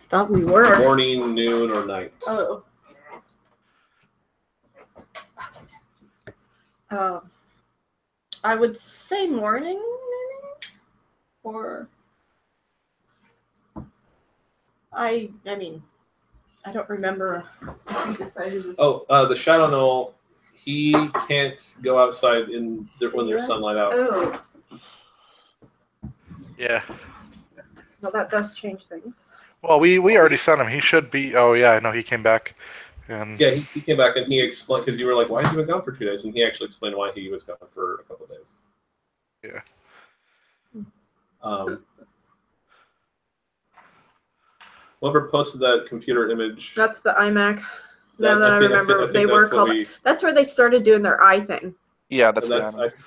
Thought we were. Morning, noon, or night. Oh. I would say morning, maybe? Or... I mean, I don't remember if we decided this. The Shadow Knoll, he can't go outside when there's sunlight out. Oh. Yeah. Well, that does change things. Well, we already sent him. He should be... Oh, yeah, I know he came back. And... Yeah, he came back and he explained, because you were like, why has he been gone for 2 days? And he actually explained why he was gone for a couple of days. Yeah. Whoever posted that computer image... That's the iMac. Now that I remember, they were called... That's where they started doing their eye thing. Yeah, that's I think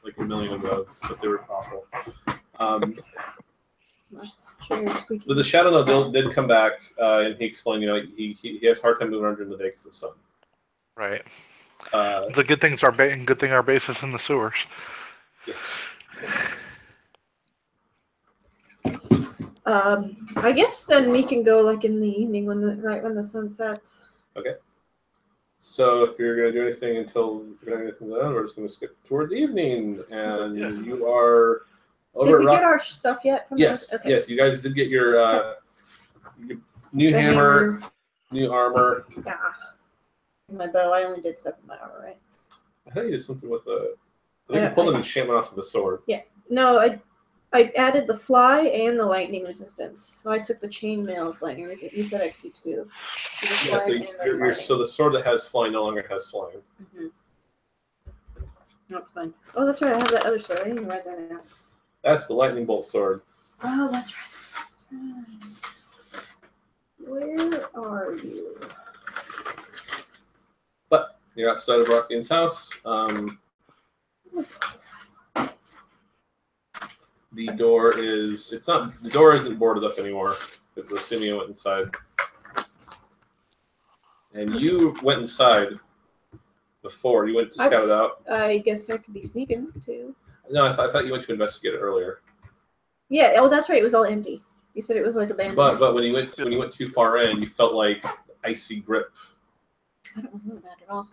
like a million of those, but they were awful. But the Shadow Knoll did come back, and he explained, he has a hard time moving around during the day because of the sun. Right. The good thing our base is in the sewers. Yes. I guess then we can go like in the evening when the sun sets. Okay. So if you're going to do anything until we're just going to skip toward the evening, and you are over. Did we get our stuff yet? Yes. Okay. Yes, you guys did get your new hammer, new armor. Yeah. My bow. I only did stuff with my armor, right? I thought you did something with a. I think you pulled an enchantment off of the sword. Yeah. No, I added the fly and the lightning resistance. So I took the chainmail's lightning resistance. You said I could do 2. So the sword that has flying no longer has flying. Mm-hmm. That's fine. Oh, that's right. I have that other sword. I didn't even write that out. That's the lightning bolt sword. Oh, that's right. Where are you? But you're outside of Rockian's house. The door isn't boarded up anymore because the Simio went inside. And you went inside before. You went to scout it out. I guess I could be sneaking too. No, I thought you went to investigate it earlier. Yeah. Oh, that's right. It was all empty. You said it was like abandoned. But when you went too far in, you felt like icy grip. I don't remember that at all.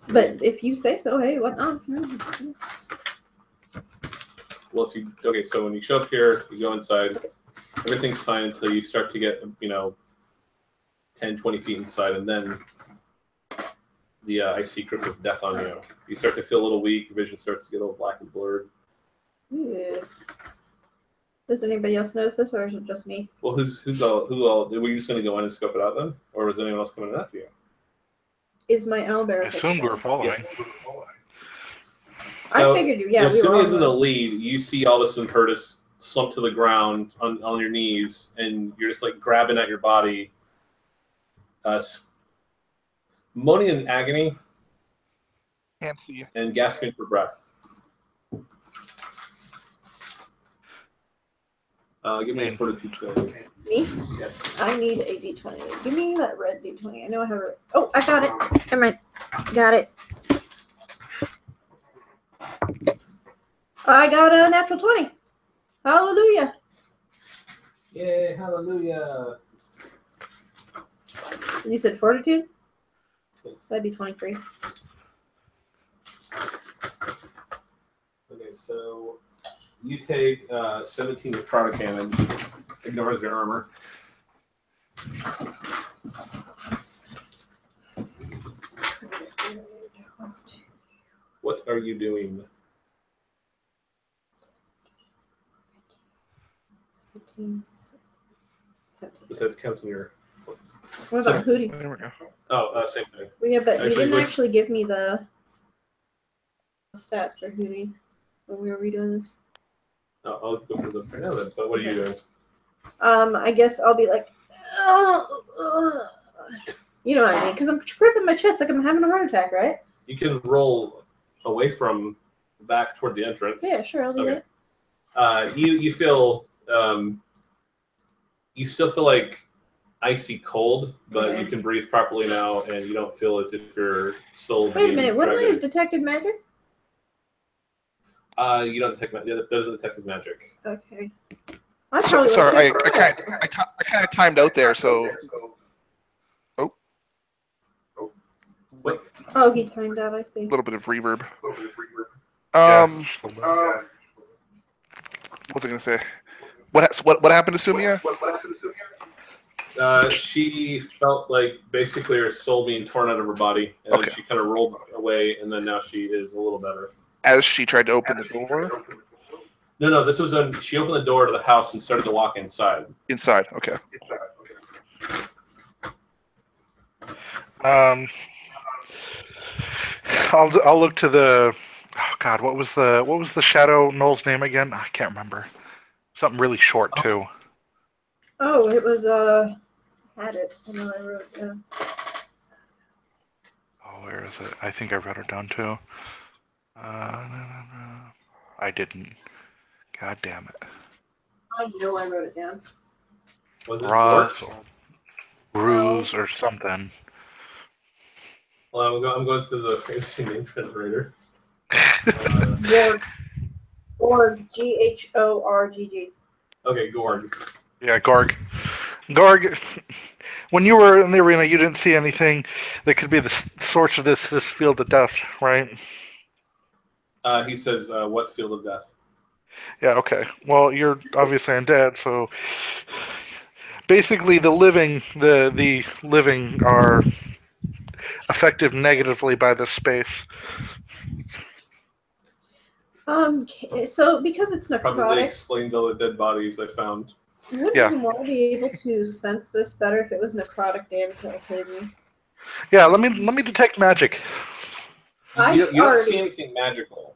But if you say so, hey, what not? Well, so when you show up here, you go inside, everything's fine until you start to get, 10, 20 feet inside, and then the icy grip of death on you. You start to feel a little weak, your vision starts to get a little black and blurred. Yeah. Does anybody else notice this, or is it just me? Well, who all, were you just going to go in and scope it out then? Or was anyone else coming in after you? Is my owlbear? I assumed we were following. Yes. So, I figured you. Yeah, if Simia's in the lead, you see all this impertus slump to the ground on your knees, and you're just like grabbing at your body, moaning in agony, can't see you, and gasping for breath. Give me a fortitude save. Me? Yes. I need a d20. Give me that red d20. I know I have it. Oh, I got it. Never mind. Got it. I got a natural 20. Hallelujah. Yay, hallelujah. You said fortitude? Yes. That'd be 23. Okay, so you take 17 necrotic damage. Ignores your armor. What are you doing? 15, 17. Besides counting your points. What about Hootie? There we go. Oh, same thing. Well, yeah, but you didn't what's- actually give me the stats for Hootie when we were redoing this. I'll go for the right now then. But what are you doing? I guess I'll be like, you know what I mean? Because I'm gripping my chest like I'm having a heart attack, right? You can roll away from back toward the entrance. Yeah, sure, I'll do that. You feel you still feel like icy cold, but you can breathe properly now, and you don't feel as if your soul's Wait a minute, what am I, detective magic? You don't detect magic. That doesn't detect his magic. Okay. I probably Sorry, would've I picked kind of timed out there. So Wait. Oh, he timed out, I a think. little bit of reverb. Yeah. What was I gonna say? What happened to Sumia? She felt like basically her soul being torn out of her body, and Okay. then she kind of rolled away, and then now she is a little better. As she tried to open the door No, this was when she opened the door to the house and started to walk inside. inside. Okay. I'll look to the. Oh God, what was the Shadow Knoll's name again? I can't remember. Something really short too. Oh, it was had it. I know I wrote it down. Oh, where is it? I think I wrote it down too. I didn't. God damn it. I know I wrote it down. Was it Roz Zork? or Ruse or something. Well, I'm going through the fancy name generator. Gorg. Gorg. G-H-O-R-G-G. Okay, Gorg. Yeah, Gorg. Gorg. When you were in the arena, you didn't see anything that could be the source of this field of death, right? He says, "What field of death?" Yeah. Okay. Well, you're obviously undead, so basically, the living are affected negatively by this space. So because it's Probably necrotic, explains all the dead bodies I found. wouldn't Yeah. Zamora be able to sense this better if it was necrotic damage that was hitting me? Yeah. Let me detect magic. You don't see anything magical.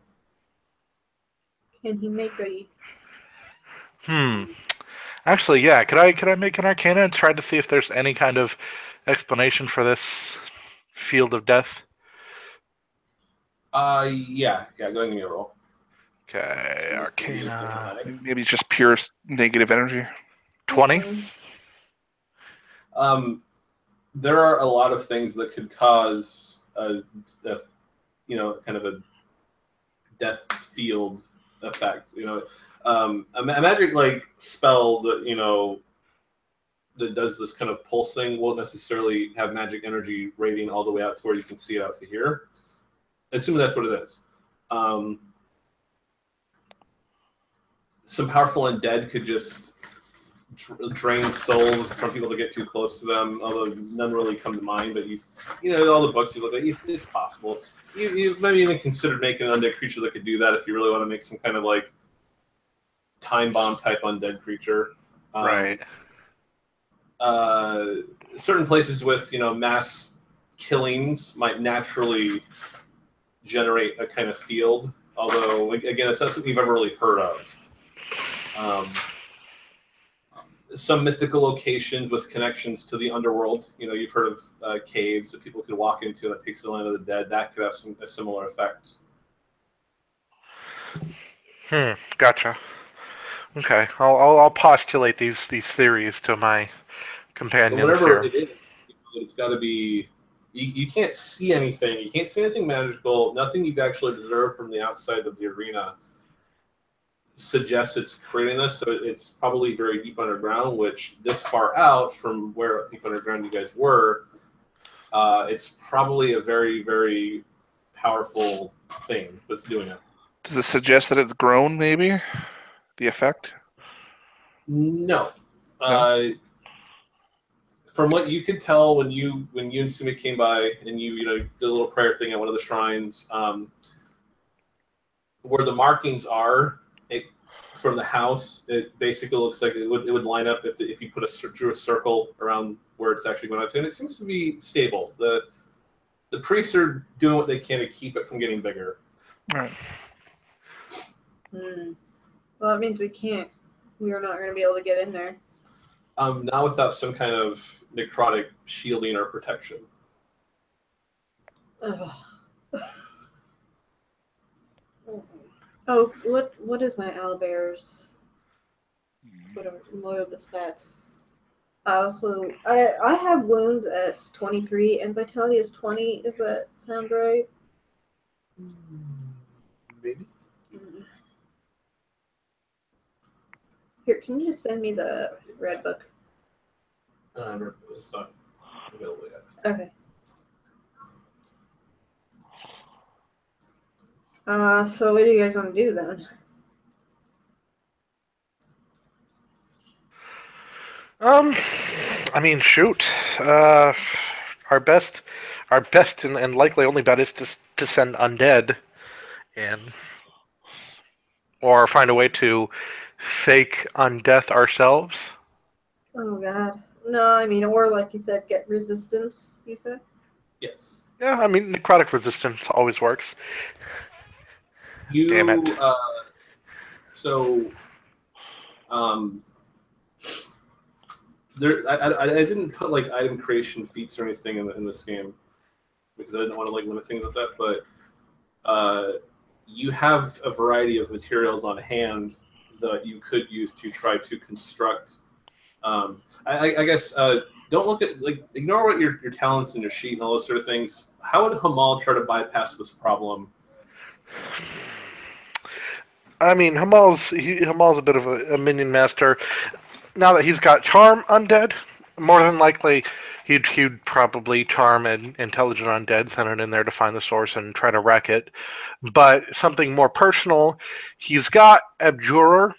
Can he make a... Actually, yeah. Could I make an Arcana and try to see if there's any kind of explanation for this field of death? Yeah. Go ahead and give me a roll. Okay, Arcana. Maybe it's just pure negative energy. 20. There are a lot of things that could cause a kind of a death field effect. A magic like spell that that does this kind of pulse thing won't necessarily have magic energy rating all the way out to where you can see it out to here. Assuming that's what it is. Some powerful undead could just drain souls from people that get too close to them, although none really come to mind. But all the books you look at, it's possible. You maybe even considered making an undead creature that could do that if you really want to make some kind of like time bomb type undead creature. Right. Certain places with mass killings might naturally generate a kind of field, although again, it's not something you've ever really heard of. Some mythical locations with connections to the underworld. You've heard of caves that people could walk into and it takes the land of the dead. That could have a similar effect. Gotcha. Okay, I'll postulate these theories to my companions Whatever here. it is, it's got to be. You can't see anything. You can't see anything magical. Nothing you've actually observed from the outside of the arena suggests it's creating this. So it's probably very deep underground, which this far out from where deep underground you guys were, it's probably a very, very powerful thing that's doing it. Does it suggest that it's grown? Maybe the effect. No. No? From what you could tell when you and Sumi came by and you did a little prayer thing at one of the shrines, where the markings are from the house, it basically looks like it would line up if you drew a circle around where it's actually going out to, and it seems to be stable. The priests are doing what they can to keep it from getting bigger. All right. Well, that means we are not going to be able to get in there. Not without some kind of necrotic shielding or protection. Ugh. Oh, what is my owlbear's? What are the stats? I have wounds as 23 and vitality is 20. Does that sound right? Maybe. Here, can you just send me the red book? It's not available yet. Okay. So what do you guys want to do then? I mean, shoot. Our best and likely only bet is to send undead in, or find a way to fake undeath ourselves. Oh god. No, I mean, or like you said, get resistance, you said? Yes. Yeah, I mean, necrotic resistance always works. Damn it. So, I didn't put like item creation feats or anything in this game because I didn't want to like limit things like that. But you have a variety of materials on hand that you could use to try to construct. I guess don't look at like ignore what your talents and your sheet and all those sort of things. How would Hamal try to bypass this problem? I mean, Hamal's a bit of a minion master. Now that he's got charm undead, more than likely he'd probably charm an intelligent undead, send it in there to find the source and try to wreck it. But something more personal, he's got Abjurer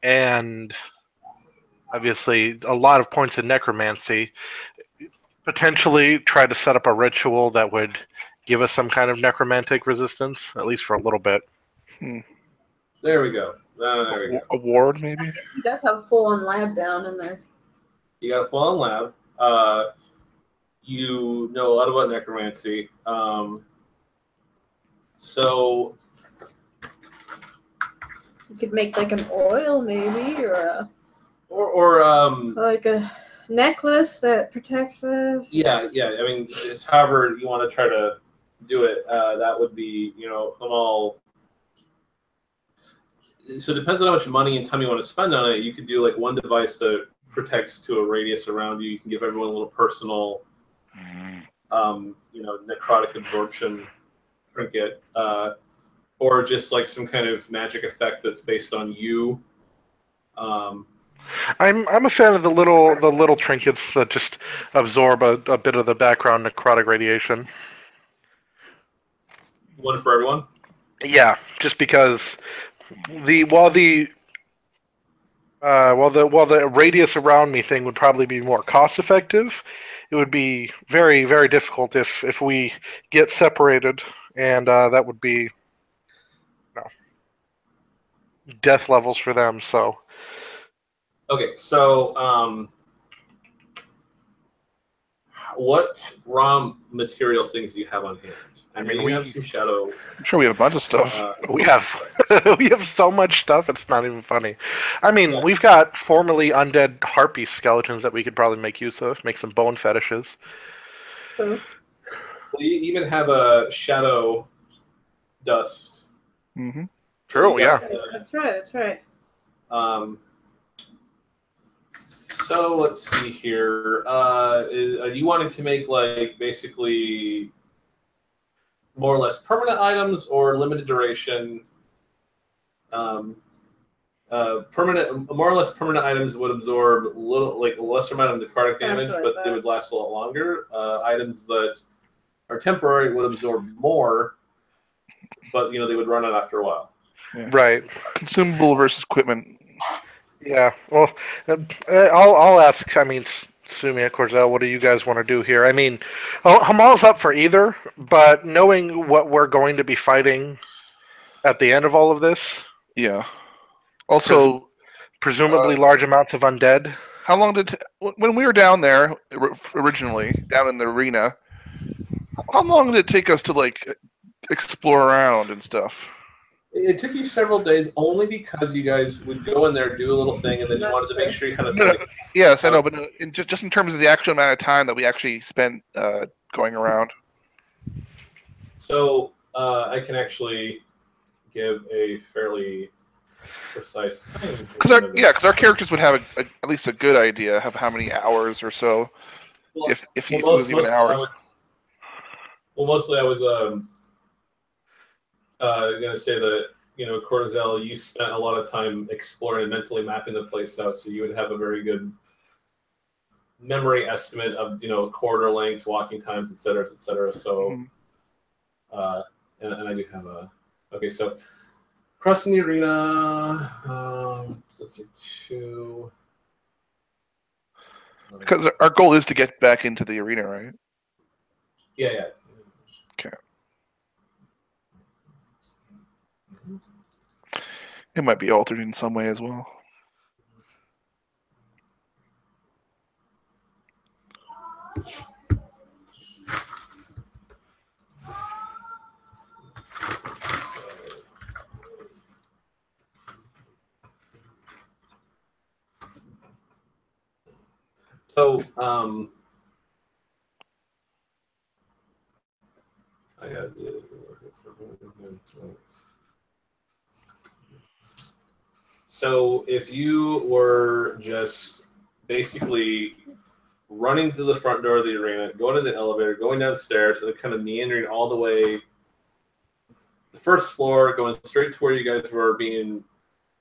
and obviously a lot of points in necromancy. Potentially try to set up a ritual that would give us some kind of necromantic resistance, at least for a little bit. There we go. There we go. A ward, maybe? He does have a full-on lab down in there. You got a full-on lab. You know a lot about necromancy. So You could make like an oil, maybe, or like a necklace that protects us. yeah. I mean, it's however you want to try to do it. That would be, Hamal. So it depends on how much money and time you want to spend on it. You could do like one device that protects to a radius around you. You can give everyone a little personal, necrotic absorption trinket, or just like some kind of magic effect that's based on you. I'm a fan of the little trinkets that just absorb a bit of the background necrotic radiation. One for everyone. Yeah, just because while the radius around me thing would probably be more cost effective, it would be very, very difficult if we get separated, and that would be death levels for them. So Okay, so what raw material things do you have on hand? I mean, we have some shadow. I'm sure we have a bunch of stuff. We have so much stuff. It's not even funny. I mean, we've got formerly undead harpy skeletons that we could probably make use of. Make some bone fetishes. True. We even have a shadow dust. Mm-hmm. True. Yeah. That's right. So let's see here. Are you wanting to make like basically more or less permanent items or limited duration? More or less permanent items would absorb a lesser amount of necrotic damage, but they would last a lot longer. Items that are temporary would absorb more, but they would run out after a while. Yeah. Right. Consumable versus equipment. Yeah. Well, I'll ask. I mean, Sumia, Corzel, what do you guys want to do here? I mean, Hamal's up for either, but knowing what we're going to be fighting at the end of all of this. Yeah. Also, presumably large amounts of undead. How long when we were down there originally, down in the arena, how long did it take us to like explore around and stuff? It took you several days only because you guys would go in there, do a little thing, and then you wanted to make sure you had a... Yes, I know, but just in terms of the actual amount of time that we actually spent going around. So I can actually give a fairly precise time. Because our characters would have at least a good idea of how many hours or so, if it was even hours. Mostly I was going to say that Cortazelle, you spent a lot of time exploring and mentally mapping the place out, so you would have a very good memory estimate of corridor lengths, walking times, etc., etc. So, and I do have a okay. So, crossing the arena. Let's see, 2. Because our goal is to get back into the arena, right? Yeah. Okay. It might be altered in some way as well. So, I got. So, if you were just basically running through the front door of the arena, going to the elevator, going downstairs, and then kind of meandering all the way the first floor, going straight to where you guys were being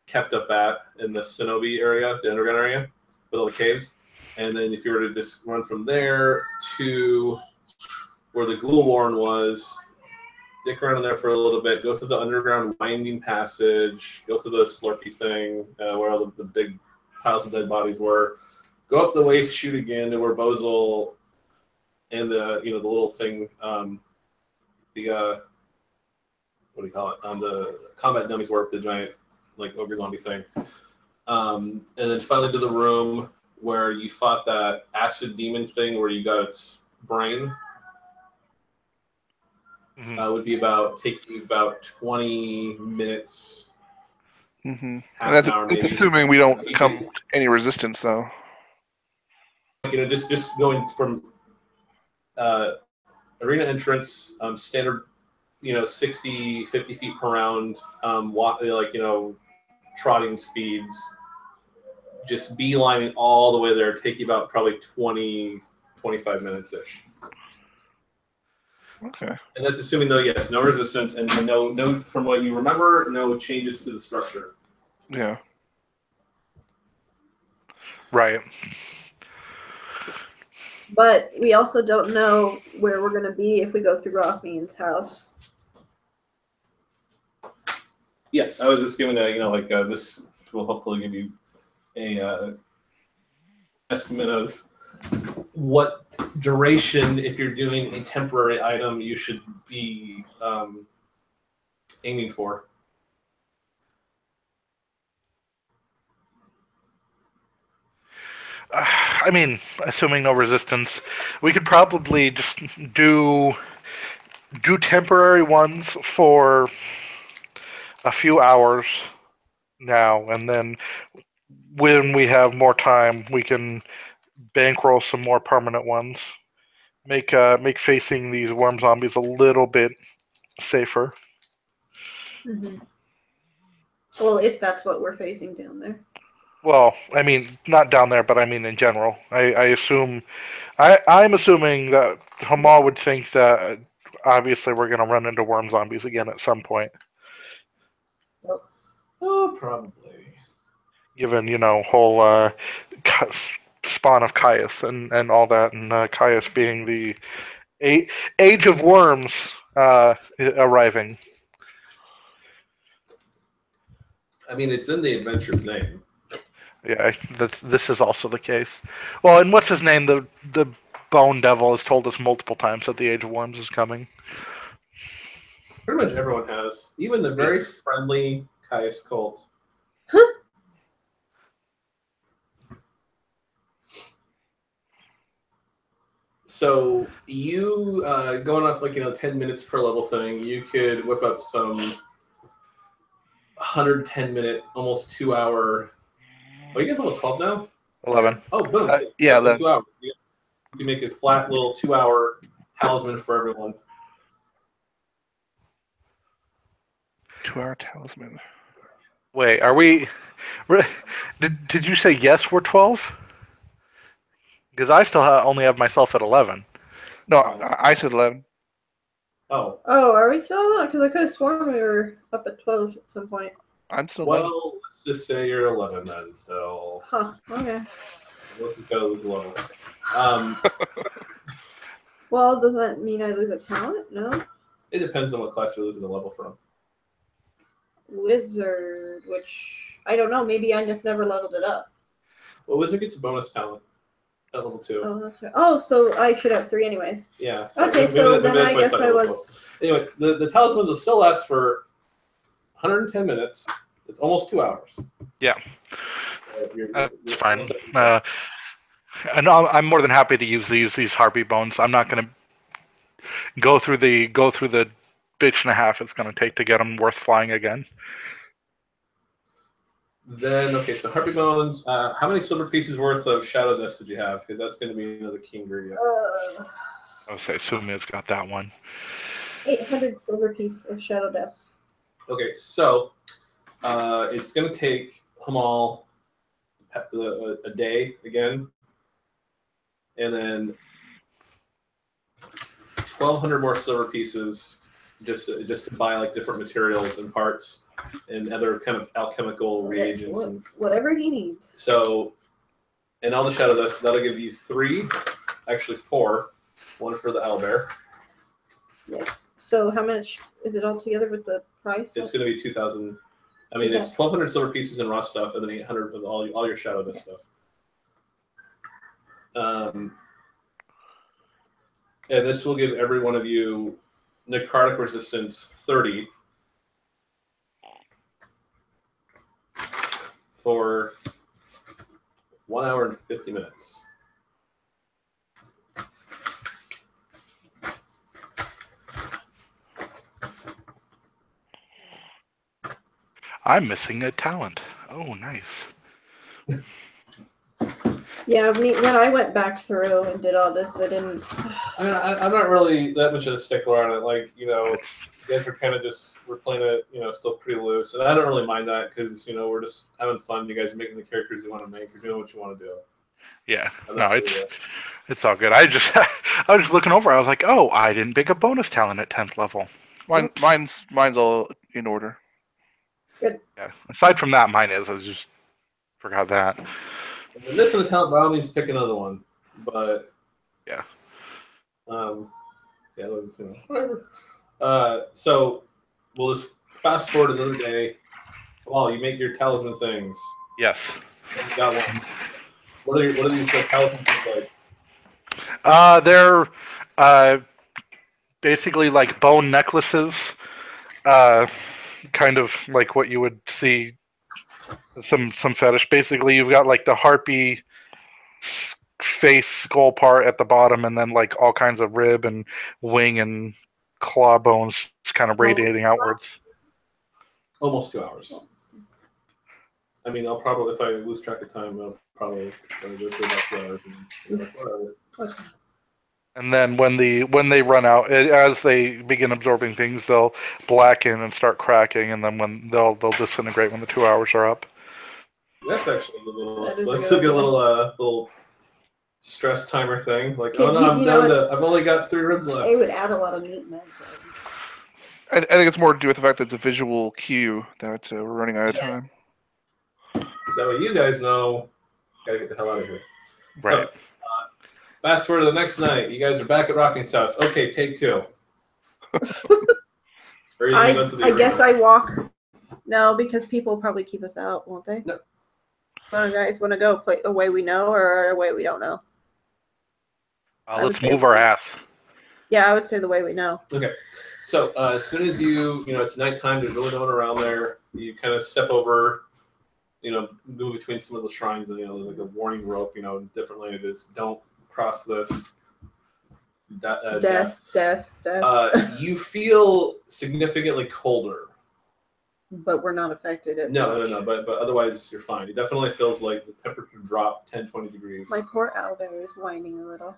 kept up at in the Shinobi area, the underground area, with all the caves. And then if you were to just run from there to where the Ghoulwarren was, dick around in there for a little bit, go through the underground winding passage, go through the Slurpee thing, where all the big piles of dead bodies were, go up the waste chute again to where Bozel and the little thing, what do you call it? The combat dummies were, the giant ogre zombie thing. And then finally to the room where you fought that acid demon thing where you got its brain. Would be taking you about 20 minutes. And that's assuming we don't come any resistance, though. Just going from arena entrance, standard, 60, 50 feet per round, trotting speeds, just beelining all the way there, take you about probably 20, 25 minutes-ish. Okay. And that's assuming, though, yes, no resistance, and no, from what you remember, no changes to the structure. Yeah. Right. But we also don't know where we're going to be if we go through Rothman's house. Yes, I was just giving this will hopefully give you a estimate of what duration, if you're doing a temporary item, you should be aiming for. I mean, assuming no resistance, we could probably just do temporary ones for a few hours now, and then when we have more time, we can bankroll some more permanent ones. Make facing these worm zombies a little bit safer. Mm-hmm. Well, if that's what we're facing down there. Well, I mean, not down there, but I mean in general. I'm assuming that Hamal would think that obviously we're going to run into worm zombies again at some point. Oh, probably. Given, whole spawn of Caius and all that, and Caius being the age of worms arriving. I mean, it's in the adventure's name. Yeah, this is also the case. Well, and what's his name? The Bone Devil has told us multiple times that the Age of Worms is coming. Pretty much everyone has. Even the very friendly Caius cult. So you going off 10 minutes per level thing, you could whip up some 110-minute, almost 2-hour. Oh, you guys level 12 now? 11. Oh, boom! Yeah, 2 hours. You can make a flat little 2-hour talisman for everyone. 2-hour talisman. Wait, are we? Did you say yes? We're 12? Because I still only have myself at 11. No, I said 11. Oh, Oh, are we still on? Because I could have sworn we were up at 12 at some point. I'm still well, done. let's just say you're 11 then. So Huh. Okay. Melissa's got to lose a level. Well, does that mean I lose a talent? No. It depends on what class you're losing a level from. Wizard, which I don't know. Maybe I just never leveled it up. Well, Wizard gets a bonus talent at level 2. Oh, that's right. Oh, so I should have 3 anyways. Yeah. Okay, maybe so maybe then that's I why guess thought I it was was. Anyway, the talisman will still last for 110 minutes. It's almost 2 hours. Yeah. It's fine. And I'm more than happy to use these harpy bones. I'm not going to go through the bitch and a half it's going to take to get them worth flying again. Then, okay, so harpy bones. How many silver pieces worth of shadow dust did you have? Because that's going to be another key ingredient. I would say Sumia's got that one. 800 silver piece of shadow dust. Okay, so it's going to take Hamal a day again, and then 1,200 more silver pieces just to buy like different materials and parts and other kind of alchemical reagents. And Whatever he needs. so, and all the shadow dust, that'll give you 3, actually 4, one for the owlbear. Yes. So how much is it all together with the price? It's going to be 2,000. I mean, it's 1,200 silver pieces in raw stuff, and then 800 with all your shadow dust stuff. And this will give every one of you necrotic resistance 30 for 1 hour and 50 minutes. I'm missing a talent. Oh, nice. Yeah, when I went back through and did all this, I didn't. I mean, I'm not really that much of a stickler on it. Like, you guys are kind of we're playing it, still pretty loose. And I don't really mind that because, we're just having fun. You guys are making the characters you want to make. You're doing what you want to do. Yeah. No, it's all good. I was just looking over. I was like, oh, I didn't pick a bonus talent at 10th level. Mine's all in order. Good. Yeah. Aside from that, mine is. I just forgot that. And this in the talent, by all means, pick another one. But yeah. Whatever. So we'll just fast forward another day. Well, you make your talisman things. Yes. You got one. What are these talismans look like? They're basically like bone necklaces. Kind of like what you would see some fetish. Basically, you've got like the harpy face skull part at the bottom, and then like all kinds of rib and wing and claw bones kind of radiating outwards. Almost 2 hours. I mean, I'll probably, if I lose track of time, I'll probably go through about 2 hours. Okay. And then when they run out, as they begin absorbing things, they'll blacken and start cracking, and then when they'll disintegrate when the 2 hours are up. That's actually a good little stress timer thing. Like, oh no, I'm down to. I've only got 3 ribs left. It would add a lot of meat, man. I think it's more to do with the fact that it's a visual cue that we're running out of time. That way, you guys know. Gotta get the hell out of here. Right. So, fast forward to the next night. You guys are back at Rocking's house. Okay, take 2. I guess I walk. No, because people will probably keep us out, won't they? No. So you guys want to go play a way we know or a way we don't know? Let's move our ass. Yeah, I would say the way we know. Okay. So as soon as it's nighttime, there's really no one around there. You kind of step over, move between some of the shrines, and there's like a warning rope, different languages. Don't cross this. Death. You feel significantly colder. But we're not affected as No. But otherwise, you're fine. It definitely feels like the temperature dropped 10, 20 degrees. My poor owlbear is whining a little.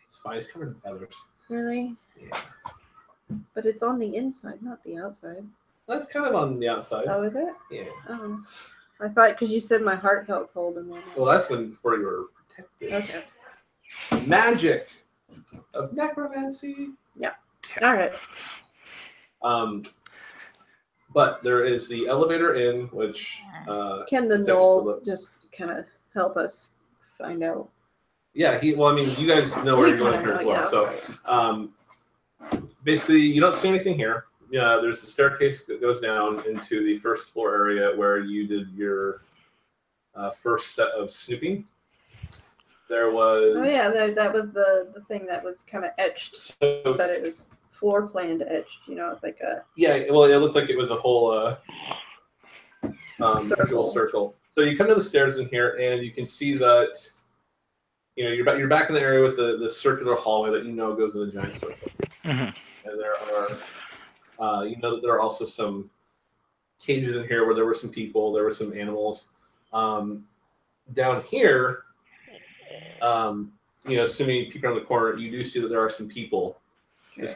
It's fine. It's covered in feathers. Really? Yeah. But it's on the inside, not the outside. That's kind of on the outside. Oh, is it? Yeah. Oh. I thought because you said my heart felt cold and then. Well, that's before you were protected. Okay. Magic of necromancy. Yeah. All right. But there is the elevator in, which Can the it's actually knoll just kind of help us find out? yeah, well, I mean, you guys know where We you're going kinda here as know, well. yeah. So basically, you don't see anything here. Yeah, there's a staircase that goes down into the first floor area where you did your first set of snooping. There was. Oh yeah, that was the thing that was kind of etched. So, But it was floor planned etched. You know, it's like a yeah, well, it looked like it was a whole Circle. circle. So you come to the stairs in here, and you can see that you're back in the area with the circular hallway that goes in a giant circle. Mhm. And there are that there are also some cages in here where there were some people, there were some animals. Down here, assuming you peek around the corner, you do see that there are some people. Okay.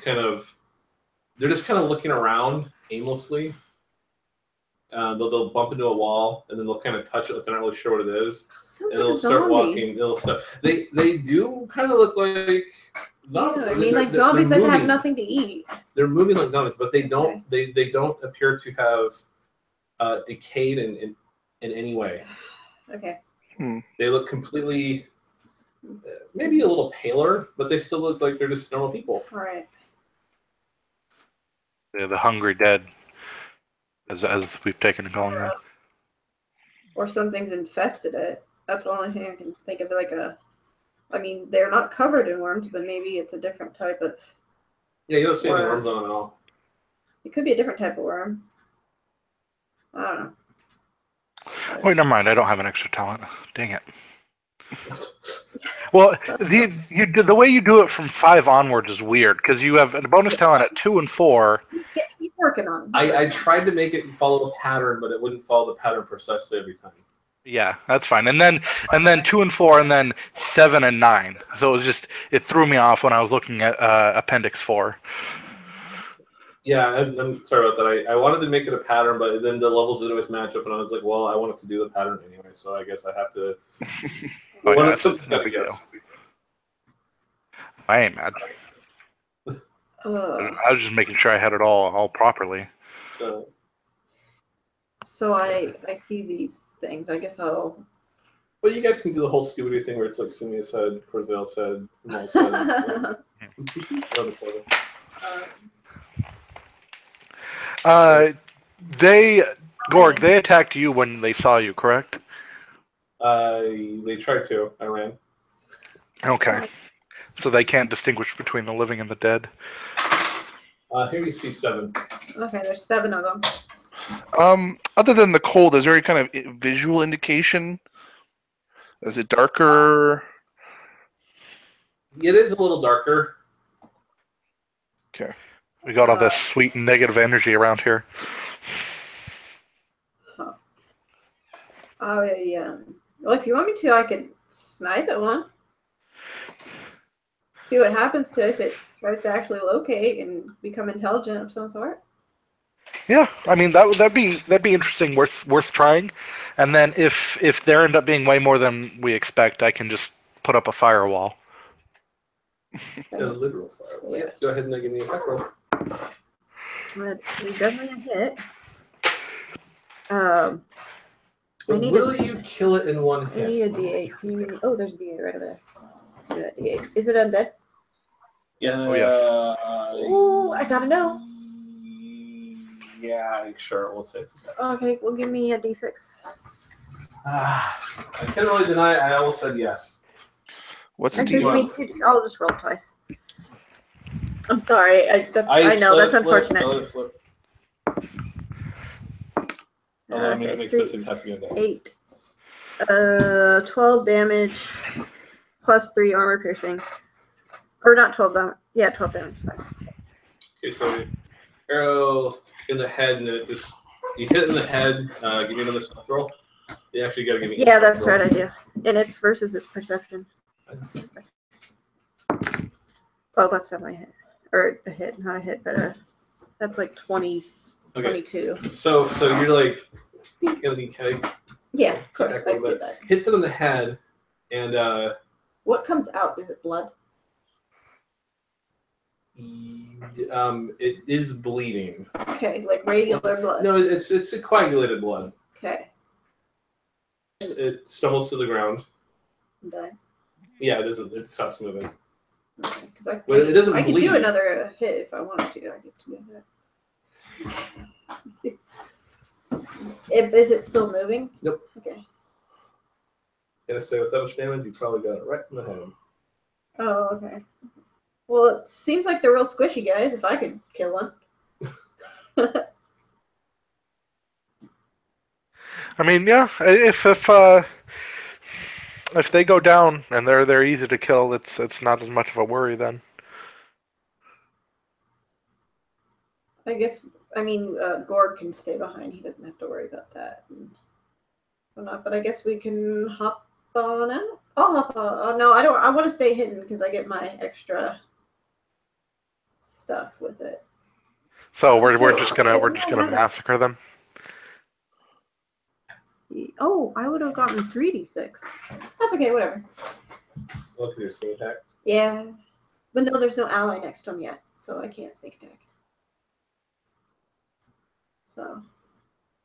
They're just kind of looking around aimlessly. They'll bump into a wall and then they'll kind of touch it, but they're not really sure what it is. Sounds And like they'll a start zombie. walking. They do kind of look like zombies. Yeah, I mean, like zombies that have nothing to eat. They're moving like zombies, but they don't. They don't appear to have decayed in any way. Okay. They look completely, maybe a little paler, but they still look like they're just normal people. All right. They're the hungry dead, as we've taken to calling them. Or something's infested it. That's the only thing I can think of. I mean, they're not covered in worms, but maybe it's a different type of. Yeah, you don't see any worms on them at all. It could be a different type of worm. I don't know. Wait, never mind. I don't have an extra talent. Dang it. Well, the way you do it from 5 onwards is weird because you have a bonus talent at 2 and 4. Keep working on it. I tried to make it follow a pattern, but it wouldn't follow the pattern precisely every time. Yeah, that's fine. And then 2 and 4, and then 7 and 9. So it threw me off when I was looking at Appendix 4. Yeah, I'm sorry about that. I wanted to make it a pattern, but then the levels didn't always match up, and I was like, well, I wanted to do the pattern anyway, so I guess I have to. Yeah, something gotta guess. I ain't mad. I was just making sure I had it all properly. So I see these things. I guess I'll. Well, you guys can do the whole Scooby-Doo thing where it's like Sumia's head, Corzel's head, Mal's head. Gorg, they attacked you when they saw you, correct? They tried to. I ran. Okay. So they can't distinguish between the living and the dead? Here you see 7. Okay, there's 7 of them. Other than the cold, is there any kind of visual indication? Is it darker? It is a little darker. Okay. We got all this sweet negative energy around here. Huh. Oh, yeah. Well, if you want me to, I could snipe at one. See what happens to it if it tries to actually locate and become intelligent of some sort. Yeah, I mean that'd be interesting, worth trying. And then if there end up being way more than we expect, I can just put up a firewall. A literal firewall. Yeah. Go ahead and give me a attack roll. It's definitely a hit. Will you kill it in one hit? I need a D8. So oh, there's a D8 right over there. Do that D8. Is it undead? Yeah. Oh, yes. Oh, I gotta know. Yeah, sure. We'll say it's undead. Okay, well, give me a D6. I can't really deny. I almost said yes. What's the Actually, D? give me 2. I'll just roll twice. I'm sorry. I know that's unfortunate. Although I mean, it makes sense to have to be undead. 8. 12 damage plus 3 armor piercing. Or not 12 damage. Yeah, 12 damage. Sorry. Okay, so arrow in the head, and it just you hit it in the head. Give me another stealth roll. You actually got to give me. Yeah, that's right. I do. And it's versus its perception. Oh, that's definitely a hit. Or a hit, not a hit, but that's like 20, 22. So you're like, Yeah, of course. I did that. Hits it in the head, and what comes out? Is it blood? It is bleeding. Okay, like regular blood. No, it's a coagulated blood. Okay. It stumbles to the ground. And dies. Yeah, it doesn't. It stops moving. Okay, because But it doesn't I could bleed. do another hit if I wanted to. I get to do that. Is it still moving? Nope. Okay. Gonna say with that much damage, you probably got it right in the head. Oh, okay. Well, it seems like they're real squishy, guys. If I could kill one. I mean, yeah, if they go down and they're easy to kill, it's not as much of a worry then. I guess. I mean, Gord can stay behind. He doesn't have to worry about that. But I guess we can hop on out. I'll hop on. Oh no, I don't. I want to stay hidden because I get my extra stuff with it. So we're just gonna massacre them. Oh, I would have gotten 3d6. That's okay. Whatever. Look at your sneak attack. Yeah, but no, there's no ally next to him yet, so I can't sneak attack. So.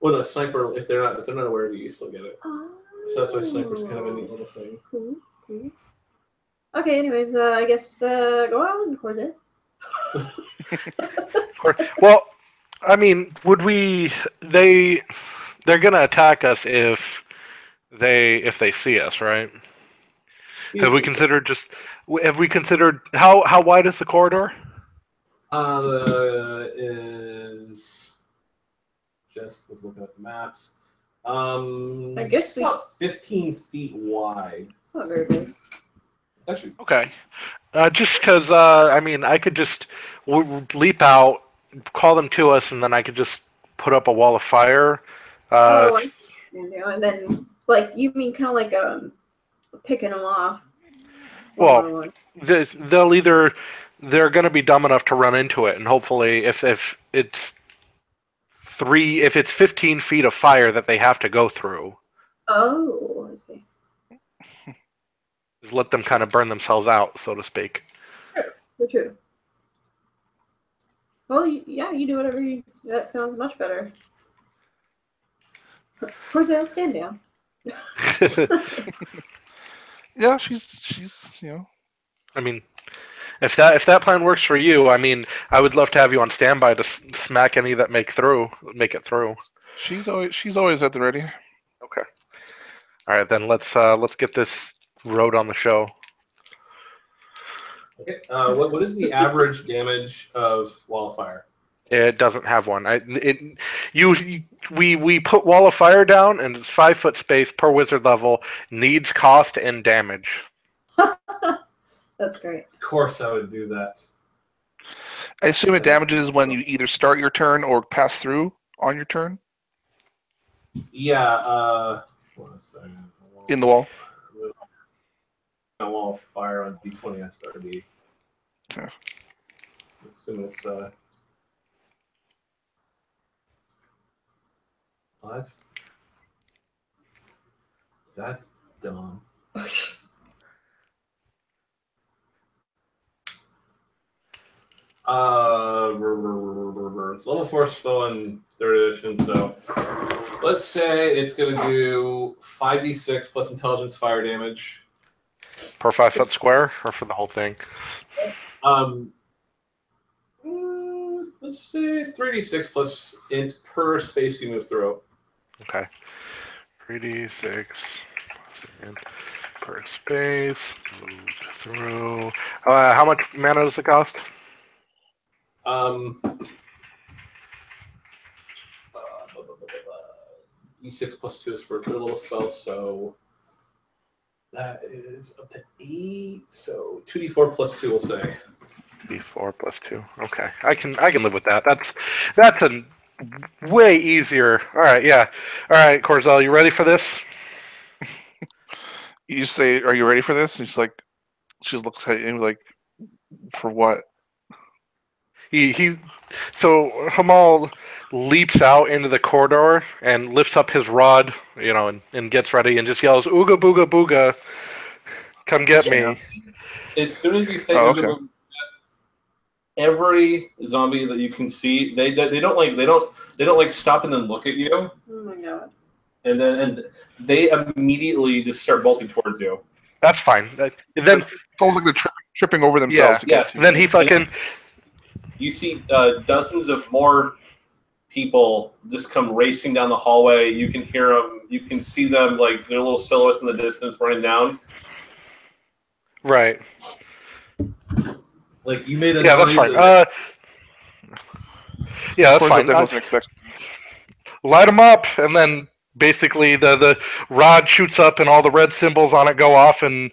Well, no, sniper. If they're not aware of you, you still get it. Oh. So that's why sniper's kind of a neat little thing. Cool. Okay. Anyways, I guess go out and Corzette. Well, I mean, would we? They're gonna attack us if they see us, right? Have we considered how wide is the corridor? Is just was looking at the maps. I guess about 15 feet wide. It's not very big. It's actually Okay. Just because, I mean, I could just leap out, call them to us, and then I could just put up a wall of fire. And then, like, you mean kind of like picking them off? Well, they're going to be dumb enough to run into it, and hopefully, if it's 15 feet of fire that they have to go through. Oh, I see. Just let them kind of burn themselves out, so to speak. True. Well, yeah, you do whatever you. That sounds much better. Of course, I'll stand down. Yeah, she's you know. I mean, if that plan works for you, I mean, I would love to have you on standby to smack any that make it through. She's always at the ready. Okay. All right, then let's get this road on the show. okay. What is the average damage of wall of fire? It doesn't have one. We put wall of fire down, and it's 5 foot space per wizard level. Needs, cost, and damage. That's great. Of course, I would do that. I assume it damages when you either start your turn or pass through on your turn. Yeah. In the wall. A wall of fire on D20 SRD. Okay. Assume it's oh, that's dumb. It's level 4 spell in 3rd edition, so let's say it's gonna do 5d6 plus intelligence fire damage. Per 5 foot square, or for the whole thing? Let's say 3d6 plus int per space you move through. Okay. 3d6 plus int per space moved through. How much mana does it cost? D6 plus 2 is for a little spell, so that is up to 8. So 2d4 plus 2, we'll say. D4 plus 2. Okay, I can live with that. That's a way easier. All right, yeah. All right, Corzelle, you ready for this? You say, "Are you ready for this?" And she's like, she looks at you like, "For what?" So Hamal leaps out into the corridor and lifts up his rod, and gets ready and just yells, "Ooga booga booga, come get me!" As soon as you say Oh, Ooga okay. Booga, every zombie that you can see, they don't stop and then look at you, Oh my god. and they immediately just start bolting towards you. That's fine. Then It's almost like they're tripping over themselves to get to you. then he fucking You see dozens of more people just come racing down the hallway. You can hear them. You can see them, like their little silhouettes in the distance running down. right. Like you made a Yeah, that's noise. fine. Yeah, that's Turns out fine. that wasn't expected. Light them up, and then basically the rod shoots up, and all the red symbols on it go off, and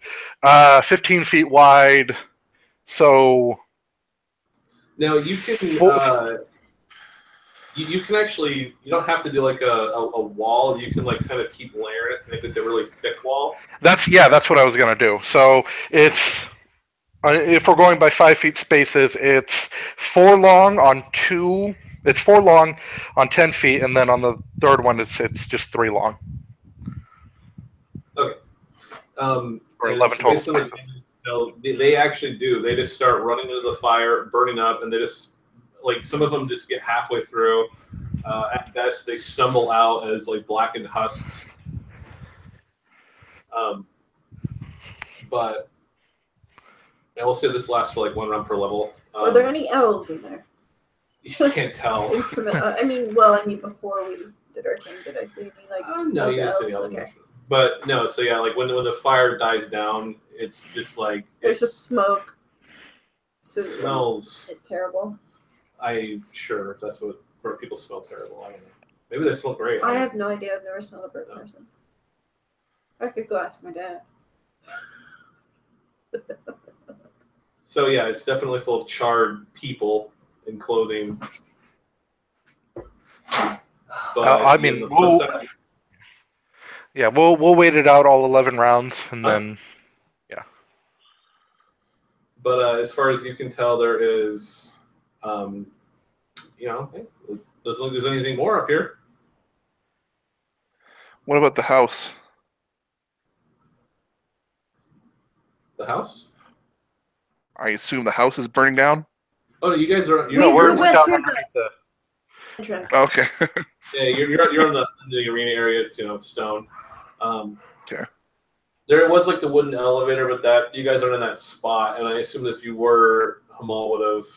15 feet wide. So Now you can you can actually, you don't have to do like a wall. You can like kind of keep layering it to make like a really thick wall. that's what I was gonna do. So it's if we're going by 5 feet spaces, it's 4 long on 2. It's 4 long on 10 feet, and then on the third one, it's just 3 long. Okay. Or and 11 so total. basically, you know, they actually do. They just start running into the fire, burning up, and they just like some of them just get halfway through. At best, they stumble out as like blackened husks. But I will say this lasts for like 1 round per level. Were there any elves in there? You can't tell. I mean, before we did our thing, did I see any like? No, you didn't see any elves. Okay. But no, so yeah, like when the fire dies down, it's just like there's just smoke. Smells terrible. I'm sure if that's what bird people smell terrible. I don't know. Maybe they smell great. I have no idea. I've never smelled a bird person. I could go ask my dad. So yeah, it's definitely full of charred people and clothing. But I mean, we'll wait it out all 11 rounds, and then But as far as you can tell, there is, doesn't look like there's anything more up here. What about the house? The house? I assume the house is burning down? Oh, no, you guys are. We went through the entrance. Okay. Yeah, you're in the arena area. It's stone. Okay. There was like the wooden elevator, but that you guys aren't in that spot, and I assume if you were, Hamal would have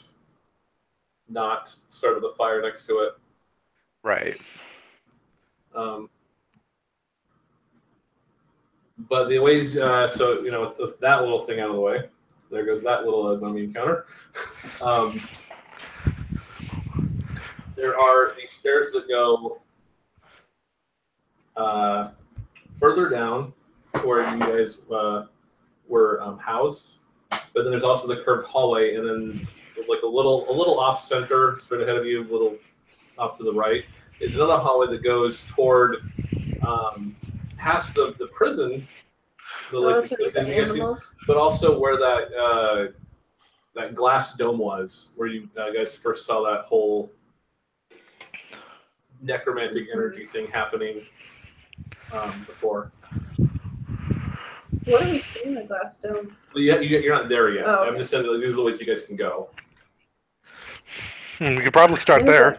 not started the fire next to it. right. But the ways, so with that little thing out of the way, there goes that little zombie encounter. There are these stairs that go further down where you guys were housed, but then there's also the curved hallway, and then like a little off center, straight ahead of you, a little off to the right, is another hallway that goes toward past the prison, but also where that glass dome was, where you guys first saw that whole necromantic energy thing happening before. What are we seeing in the glass dome? Well, you're not there yet. Oh, okay. I'm just saying that these are the ways you guys can go. We could probably start there.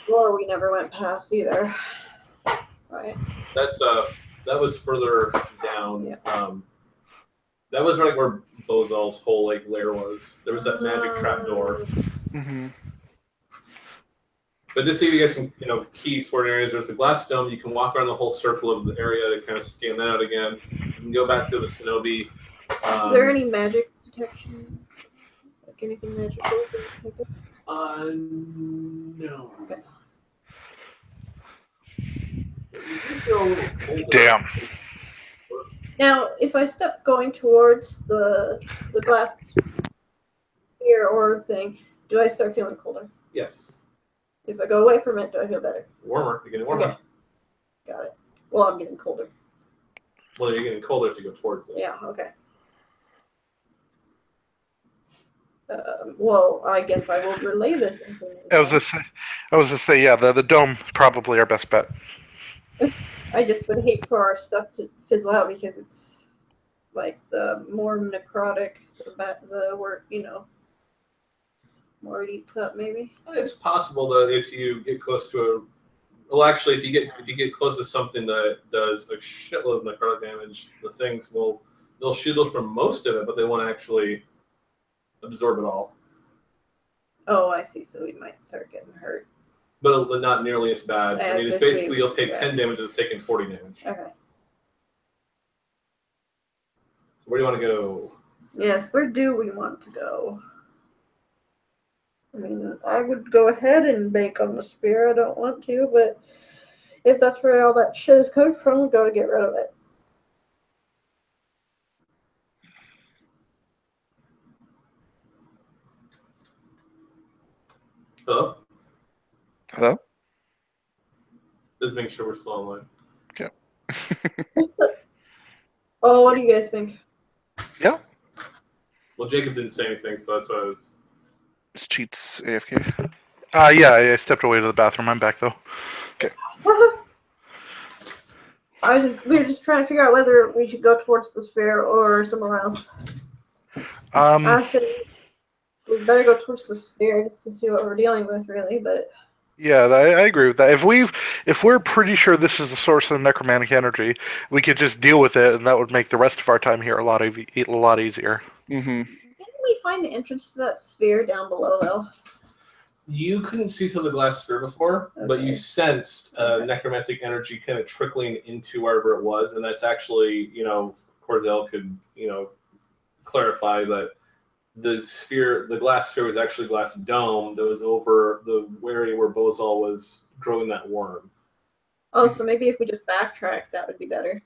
Floor we never went past either. Right. That was further down. Yeah. That was like where Bozal's whole lair was. There was that magic trap door. Mm-hmm. But just so you guys can key exploring areas, there's the glass dome. You can walk around the whole circle of the area to kind of scan that out again. You can go back to the Cenobi. Is there any magic detection? Like anything magical? No. Okay. Damn. Now, if I step going towards the glass sphere or thing, do I start feeling colder? Yes. If I go away from it, do I feel better? Warmer. You're getting warmer. Okay. Got it. Well, I'm getting colder. Well, you're getting colder if you go towards it. Yeah, okay. Well, I guess I will relay this information. I was gonna say, yeah, the dome probably our best bet. I just would hate for our stuff to fizzle out because it's like the more necrotic, the work, more deep cut, maybe. It's possible that if you get close to a, well, actually, if you get close to something that does a shitload of necrotic damage, the things they'll shield from most of it, but they won't actually absorb it all. Oh, I see. So we might start getting hurt. But not nearly as bad. I As mean, it's if basically we- you'll take yeah. 10 damage, it's taking 40 damage. Okay. So where do you want to go? Yes, where do we want to go? I mean, I would go ahead and bank on the spear. I don't want to, but if that's where all that shit is coming from, we gotta get rid of it. Hello? Hello? Just making sure we're still online. Okay. Oh, what do you guys think? Yeah. Well, Jacob didn't say anything, so that's why I was... It's Cheats AFK. Yeah, I stepped away to the bathroom. I'm back though. We were just trying to figure out whether we should go towards the spear or somewhere else. I said we better go towards the spear just to see what we're dealing with, really. But yeah, I agree with that. If we're pretty sure this is the source of the necromantic energy, we could just deal with it, and that would make the rest of our time here a lot easier. Mm-hmm. didn't we find the entrance to that sphere down below, though? You couldn't see through the glass sphere before, but you Okay. sensed necromantic energy kind of trickling into wherever it was, and that's actually, Cordell could, clarify that the glass sphere was actually a glass dome that was over the area where Bozal was growing that worm. Oh, so maybe if we just backtrack, that would be better.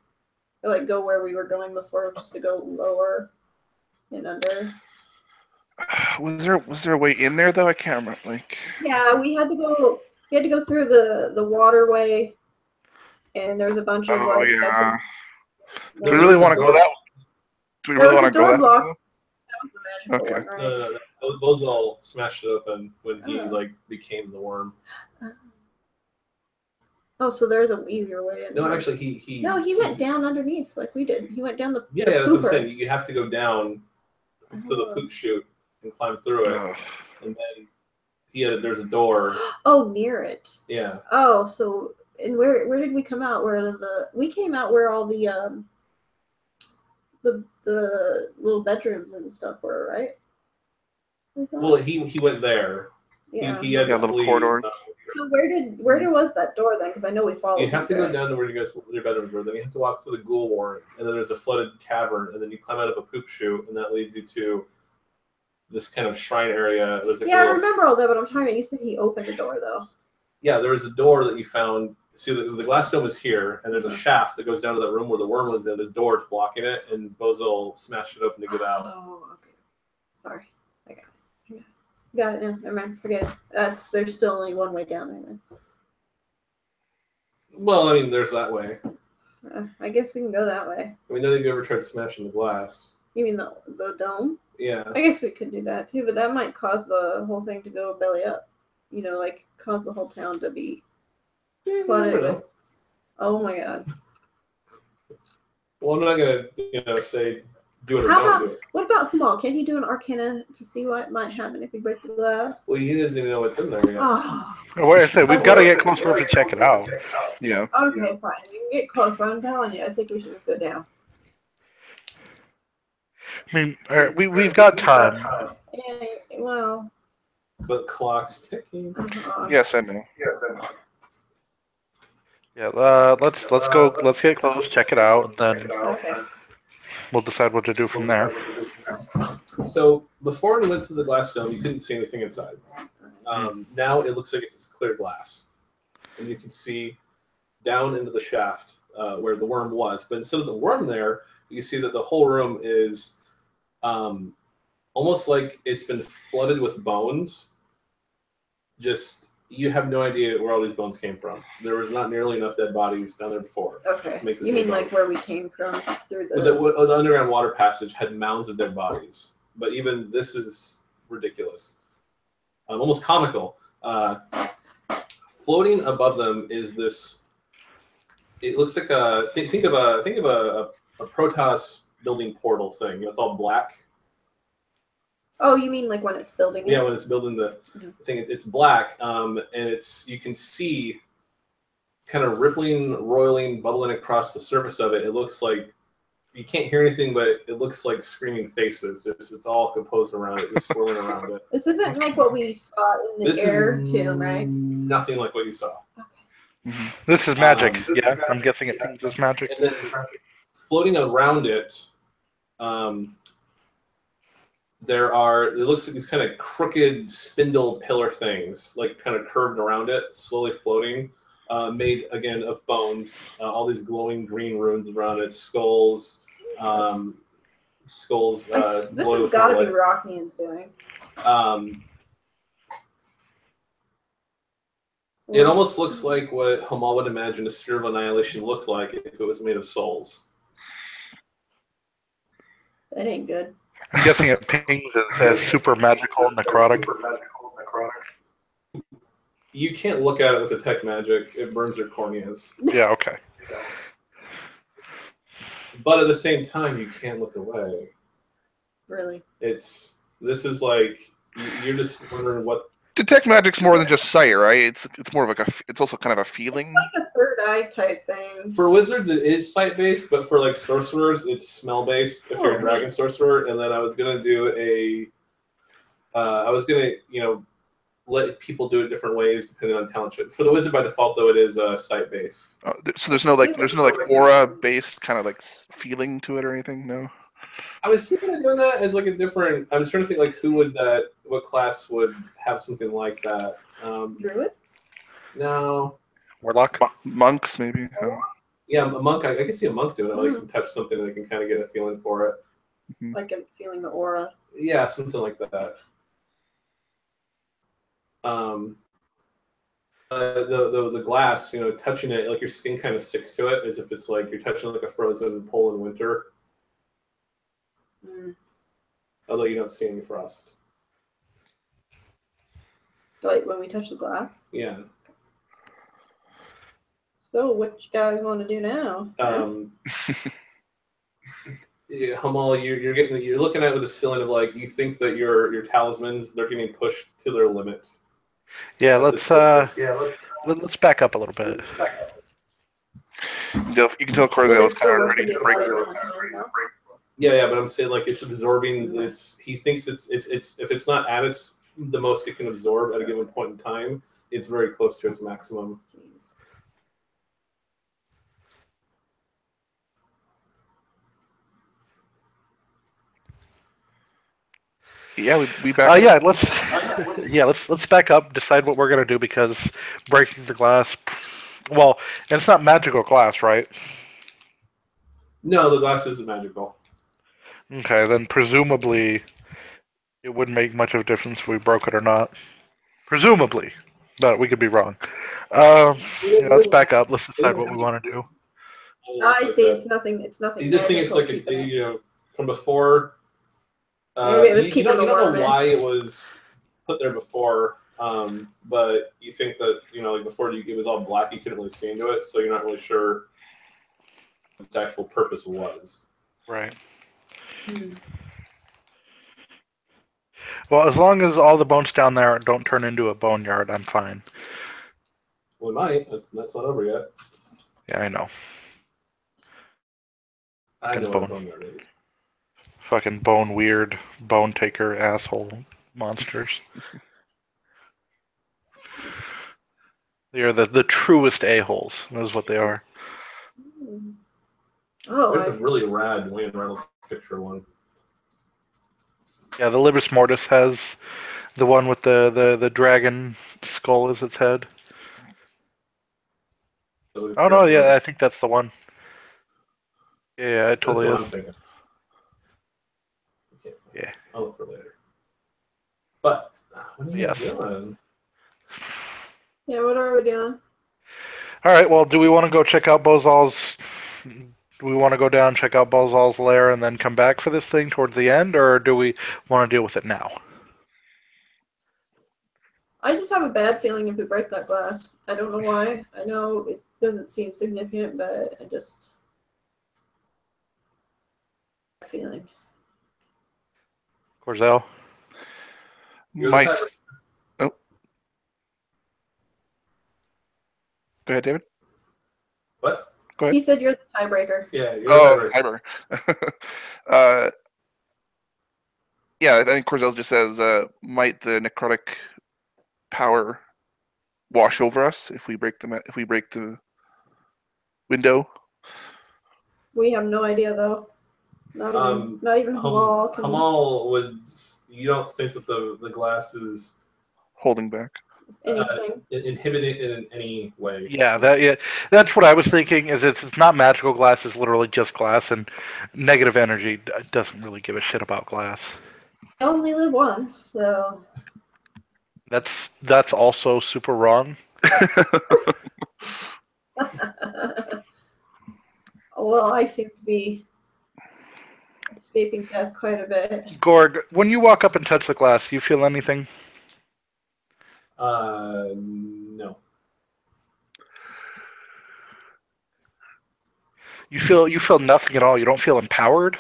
Or like go where we were going before, just to go lower and under. Was there a way in there though? I can't remember. Like, Yeah, we had to go. We had to go through the waterway, and there's a bunch of oh yeah. Do we There really was a want to go door- that? Do we There really was want a to go door that? block. way? That was the magical Okay. one, right? No. Bozal smashed it open when he Oh. became the worm. Oh, so there's an easier way in. No, here. actually, he No, he went down underneath like we did. He went down the. Yeah, the that's what I'm pooper. saying. You have to go down to the Oh. poop chute and climb through it, Ugh. and then there's a door. Oh, near it. Yeah. Oh, so and where did we come out? Where we came out where all the little bedrooms and stuff were, right? Well, he went there. Yeah. He had Yeah, to little flee. corridor. So where was that door then? Because I know we followed. You have to there. go down to where your bedrooms were. Then you have to walk through the ghoul warren, and then there's a flooded cavern, and then you climb out of a poop chute, and that leads you to this kind of shrine area. There's Yeah, I remember all that, but I'm talking about you said he opened a door though. Yeah, there was a door that you found. See, the glass dome is here, and there's a shaft that goes down to that room where the worm was in. This door is blocking it, and Bozal smashed it open to get out. Oh, okay. Sorry. I got it. Got it now. Never mind. Forget it. There's still only one way down there then. Well, I mean, there's that way. I guess we can go that way. I mean, none of you ever tried smashing the glass. You mean the dome? Yeah. I guess we could do that too, but that might cause the whole thing to go belly up. Like cause the whole town to be flooded with. Oh my god. Well, I'm not gonna say do it or How don't about do it. what about Humal? Can he do an arcana to see what might happen if we break the glass? Well, he doesn't even know what's in there yet. Oh, Like I said, we've got to get close enough to check it out. Yeah. okay, fine. You can get close, but I'm telling you, I think we should just go down. I mean, we've got time. Yeah, well. But clock's ticking. Yes, I know. Yeah, let's go. Let's get close, check it out, and then Okay. we'll decide what to do from there. So before we went through the glass dome, you couldn't see anything inside. Now it looks like it's clear glass, and you can see down into the shaft where the worm was. But instead of the worm there, you see that the whole room is almost like it's been flooded with bones. Just you have no idea where all these bones came from. There was not nearly enough dead bodies down there before. Okay. Make this You mean make like sense. where we came from through But the. the underground water passage had mounds of dead bodies. But even this is ridiculous, almost comical. Floating above them is this. It looks like think of a Protoss building portal thing. It's all black. Oh, you mean like when it's building it? Yeah, when it's building the thing, it's black, and you can see kind of rippling, roiling, bubbling across the surface of it. It looks like you can't hear anything, but it looks like screaming faces. It's all composed around it, just swirling around it. This isn't like what we saw in the air tomb, right? Nothing like what you saw. Mm-hmm. This is magic. Yeah, I'm guessing it thinks it's magic. And then floating around it, it looks like these kind of crooked spindle pillar things, like kind of curved around it, slowly floating, made again of bones. All these glowing green runes around it, skulls. Skulls. This has got to be Rockian's doing. It almost looks like what Hamal would imagine a sphere of annihilation looked like if it was made of souls. That ain't good. I'm guessing it pings and says super magical necrotic. You can't look at it with detect magic. It burns your corneas. Yeah, okay. But at the same time, you can't look away. Really? This is like, you're just wondering what... Detect magic's more than just sight, right? It's more of like it's also kind of a feeling. It's like a third eye type thing. For wizards, it is sight-based, but for like sorcerers, it's smell-based if you're a dragon sorcerer. And then I was going to do let people do it different ways depending on talent. For the wizard, by default, though, it is sight-based. So there's no aura-based kind of like feeling to it or anything? No? I was thinking of doing that as like a different... I'm trying to think like what class would have something like that. Druid? No. Warlock? Monks, maybe? Yeah, a monk. I can see a monk doing it. Like, can touch something and they can kind of get a feeling for it. Mm-hmm. Like I'm feeling the aura. Yeah, something like that. The glass, touching it, like your skin kind of sticks to it as if it's like you're touching like a frozen pole in winter. Although you don't see any frost. Like when we touch the glass? Yeah. So what you guys want to do now? Yeah, Hamal, you're looking at it with this feeling of like you think that your talismans, they're getting pushed to their limit. Yeah, let's back up a little bit. You can tell Corzel was kind of ready to break through. Yeah, but I'm saying like it's absorbing. He thinks it's if it's not at the most it can absorb at a given point in time, it's very close to its maximum. Yeah, we back. Let's back up. Decide what we're gonna do because breaking the glass. Well, and it's not magical glass, right? No, the glass isn't magical. Okay, then presumably it wouldn't make much of a difference if we broke it or not. Presumably, but we could be wrong. Let's back up. Let's decide what we want to do. I see. It's nothing. It's nothing. You just think it's like from before. You don't know why it was put there before, but you think that like before it was all black, you couldn't really see into it, so you're not really sure what its actual purpose was. Right. Well, as long as all the bones down there don't turn into a boneyard, I'm fine. Well, it might. That's not over yet. Yeah, I know. I know what a boneyard is. Fucking bone weird, bone taker, asshole monsters. They are the truest a-holes. That's what they are. Oh, there's a really rad Wayne Reynolds picture one. Yeah, the Libris Mortis has the one with the dragon skull as its head. Oh no, yeah, I think that's the one. Yeah, it totally is. I'm thinking. Yeah. I'll look for later. But what are you doing? Yeah, what are we doing? All right. Well, do we want to go check out Bozal's? Do we want to go down and check out Bozal's lair and then come back for this thing towards the end, or do we want to deal with it now? I just have a bad feeling if we break that glass. I don't know why. I know it doesn't seem significant, but I just feeling. Corzel? You're the Might. tiebreaker. Oh. Go ahead, David. What? Go ahead. He said you're the tiebreaker. Yeah, you're Oh, the tiebreaker. timer. Yeah, I think Corzel just says, might the necrotic power wash over us if we break the window? We have no idea though. Not even Hamal can Hamal would. You don't think that the glass is Holding back. anything. inhibiting it in any way? Yeah, that's what I was thinking. Is it's not magical glass; it's literally just glass, and negative energy doesn't really give a shit about glass. I only live once, so That's also super wrong. well, I seem to be escaping death quite a bit. Gord, when you walk up and touch the glass, do you feel anything? No. You feel nothing at all. You don't feel empowered.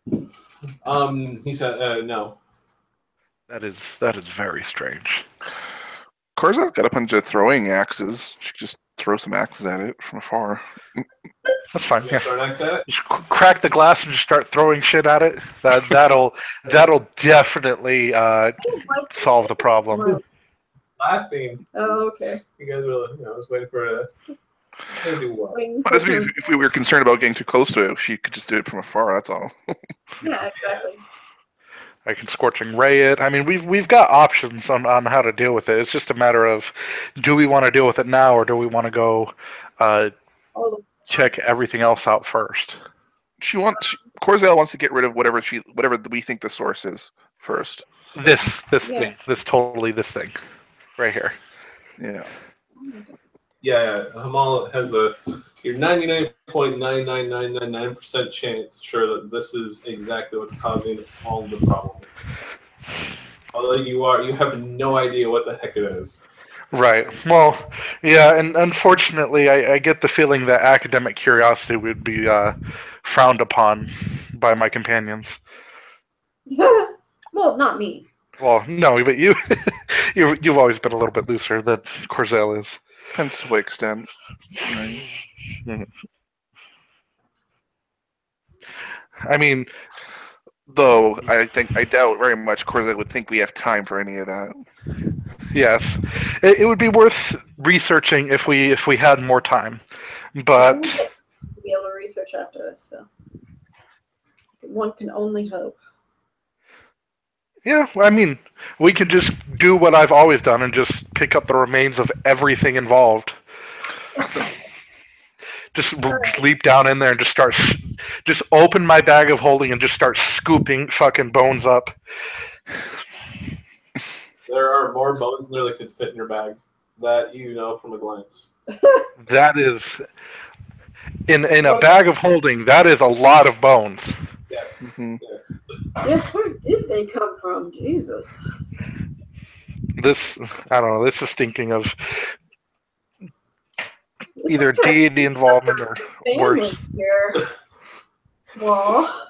He said no. That is very strange. Corzel's got a bunch of throwing axes. She could just throw some axes at it from afar. That's fine. You Yeah. throw an axe at it? Just crack the glass and just start throwing shit at it. That'll definitely solve the problem. Laughing. Oh, okay. You guys were, I was waiting for a. Do what? But if we were concerned about getting too close to it, she could just do it from afar. That's all. Yeah, exactly. I can scorching ray it. I mean, we've got options on how to deal with it. It's just a matter of, do we want to deal with it now, or do we want to go check everything else out first? Corzel wants to get rid of whatever we think the source is first. This Yeah. thing, right here. Yeah. Yeah. Hamal has you're 99.99999% chance sure that this is exactly what's causing all the problems. Although you have no idea what the heck it is. Right. Well, yeah, and unfortunately, I get the feeling that academic curiosity would be frowned upon by my companions. Well, not me. Well, no, but you've always been a little bit looser than Corzel is. Depends to what extent. Right. I mean, though I doubt very much Corzel would think we have time for any of that. yes, it would be worth researching if we had more time, but We'll be able to research after this, so one can only hope. yeah, I mean, we can just do what I've always done and just pick up the remains of everything involved. Just leap down in there and just open my bag of holding and just start scooping fucking bones up. There are more bones in there that could fit in your bag. That you know from a glance. That is in a bag of holding. That is a lot of bones. Yes. Mm-hmm. Yes. Yes, where did they come from? Jesus. This I don't know. This is thinking of This either is kind of deity involvement or family worse. here. Well.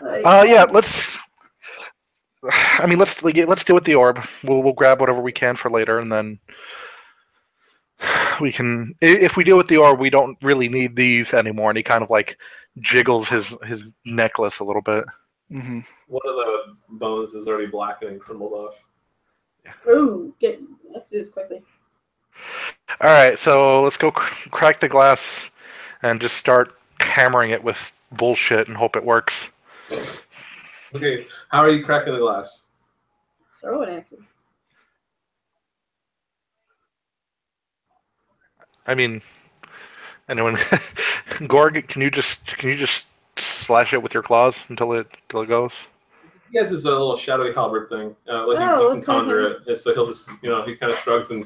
Yeah, let's deal with the orb. We'll grab whatever we can for later, and then we can. If we deal with the orb, we don't really need these anymore. And he kind of like jiggles his necklace a little bit. Mm-hmm. One of the bones is already blackened and crumbled off. Ooh, let's do this quickly. All right, so let's go crack the glass and just start hammering it with bullshit and hope it works. Okay, how are you cracking the glass? Throwing axes. I mean, anyone, Gorg, can you just slash it with your claws until it goes? He has this little shadowy halberd thing. Like you can conjure it. And so he'll just, he kind of shrugs and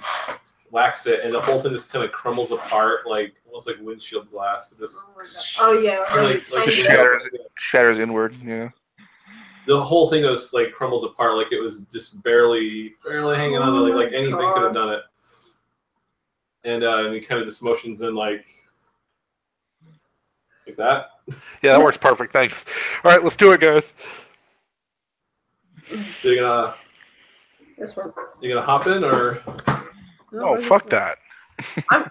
whacks it, and the whole thing just kind of crumbles apart, like almost like windshield glass. It just, oh yeah, like shatters inward. Yeah. The whole thing just like crumbles apart, like it was just barely hanging on, like anything could have done it. And he kind of just motions in like that. Yeah, that works perfect. Thanks. All right, let's do it, guys. So you're This one. gonna hop in, or No, Oh, we're fuck just- that.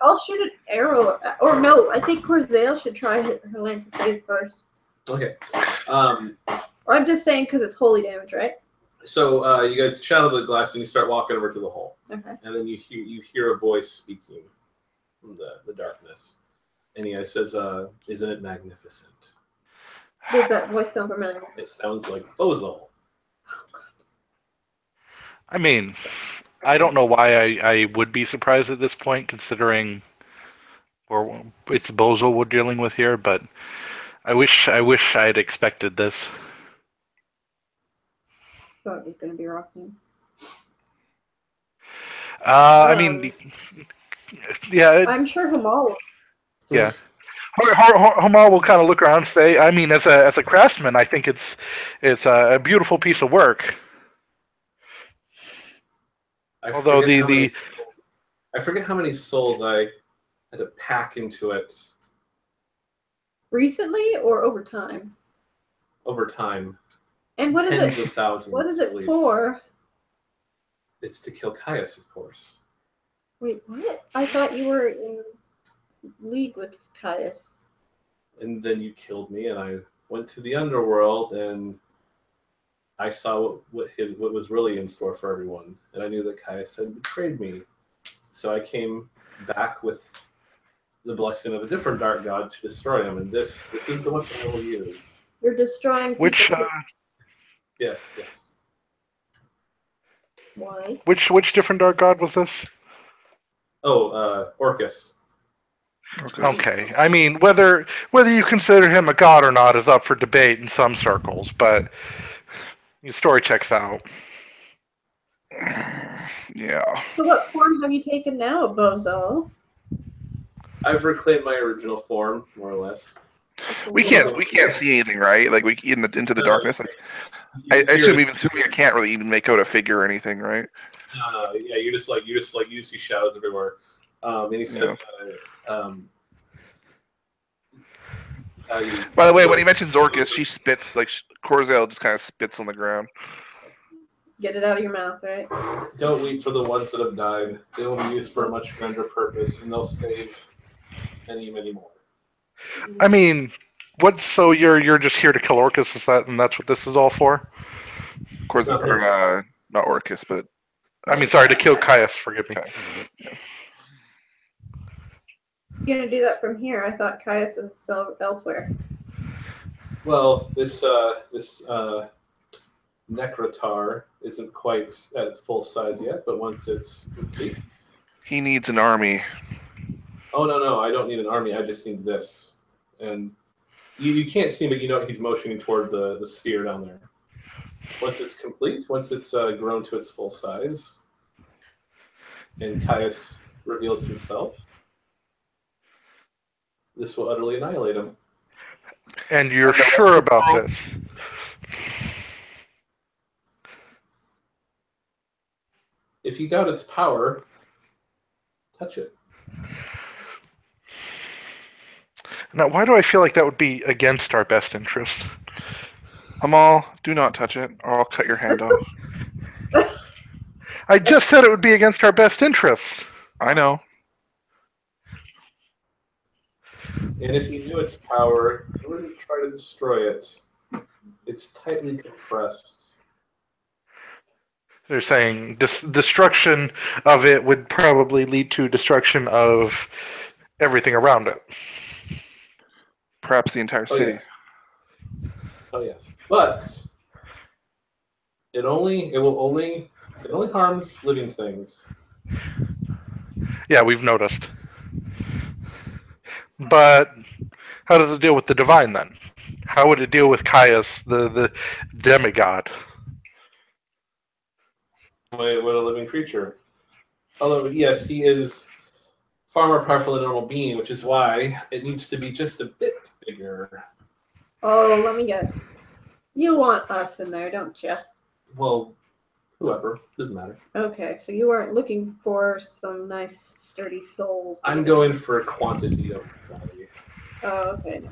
I'll shoot an arrow. Or no, I think Corzale should try her lance of faith first. okay? Or I'm just saying because it's holy damage, right? So you guys shadow the glass and you start walking over to the hole, Okay. and then you hear a voice speaking from the darkness, and he says, "Isn't it magnificent?" Does that voice sound familiar? It sounds like Bozal. I mean, I don't know why I would be surprised at this point, considering it's Bozo we're dealing with here, but I wish I'd expected this. Thought it was going to be rocking. I mean, yeah, I'm sure Hamal. yeah. Hamal will kind of look around and say, I mean, as a craftsman, I think it's a beautiful piece of work. Although I forget how many souls I had to pack into it Recently or over time? over time. And what is Tens it? of thousands. What is at it least. for? It's to kill Caius, of course. Wait, what? I thought you were in league with Caius. And then you killed me, and I went to the underworld, and I saw what was really in store for everyone, and I knew that Caius had betrayed me. So I came back with the blessing of a different dark god to destroy him, and this is the weapon I will use. You're destroying people. Which Yes. Why? which different dark god was this? Oh, Orcus. Okay, I mean, whether you consider him a god or not is up for debate in some circles, but your story checks out. Yeah. So what form have you taken now, Bozo? I've reclaimed my original form, more or less. We can't see anything, right? Like into the darkness. Like I assume I can't really even make out a figure or anything, right? Yeah, you see shadows everywhere. And he says, By the way, when he mentions Orcus, she spits, like Corzale just kind of spits on the ground. Get it out of your mouth, right? don't weep for the ones that have died. They will be used for a much grander purpose, and they'll save many more. I mean, what? So you're just here to kill Orcus? And that's what this is all for? Corzale, or not Orcus, but I mean, sorry, to kill Caius. Forgive me. Okay. You're gonna do that from here. I thought Caius is still elsewhere. Well, this Necrotar isn't quite at its full size yet, but once it's complete. He needs an army. Oh no! I don't need an army. I just need this. And you can't see him, but you know he's motioning toward the sphere down there. Once it's complete, once it's grown to its full size, and Caius reveals himself, this will utterly annihilate him. And you're sure about this? If you doubt its power, touch it. Now, why do I feel like that would be against our best interest? Hamal, do not touch it, or I'll cut your hand off. I just said it would be against our best interests. I know. And if you knew its power, you wouldn't try to destroy it. It's tightly compressed. They're saying destruction of it would probably lead to destruction of everything around it. Perhaps the entire city. Oh yes, but it only harms living things. Yeah, we've noticed. But how does it deal with the divine then? How would it deal with Caius, the demigod? What a living creature. Although yes, he is far more powerful than a normal being, which is why it needs to be just a bit bigger. Oh, let me guess. You want us in there, don't you? Well, whoever, doesn't matter. Okay, so you weren't looking for some nice, sturdy souls. I'm going for quantity of quality. Oh, okay.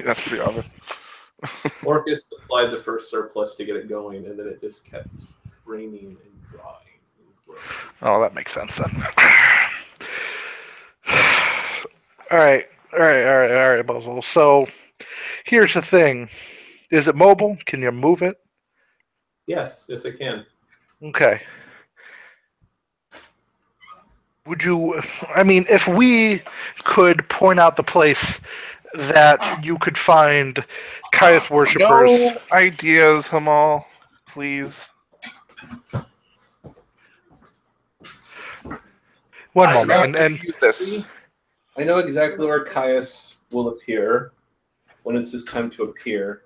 That's pretty obvious. Orcus supplied the first surplus to get it going, and then it just kept raining and drying and growing. Oh, that makes sense then. All right, Buzzle. So here's the thing: is it mobile? Can you move it? Yes, I can. Okay. Would you? I mean, if we could point out the place that you could find Caius worshippers. No ideas, Hamal, please. One I moment, know- and Use this. I know exactly where Caius will appear when it's his time to appear,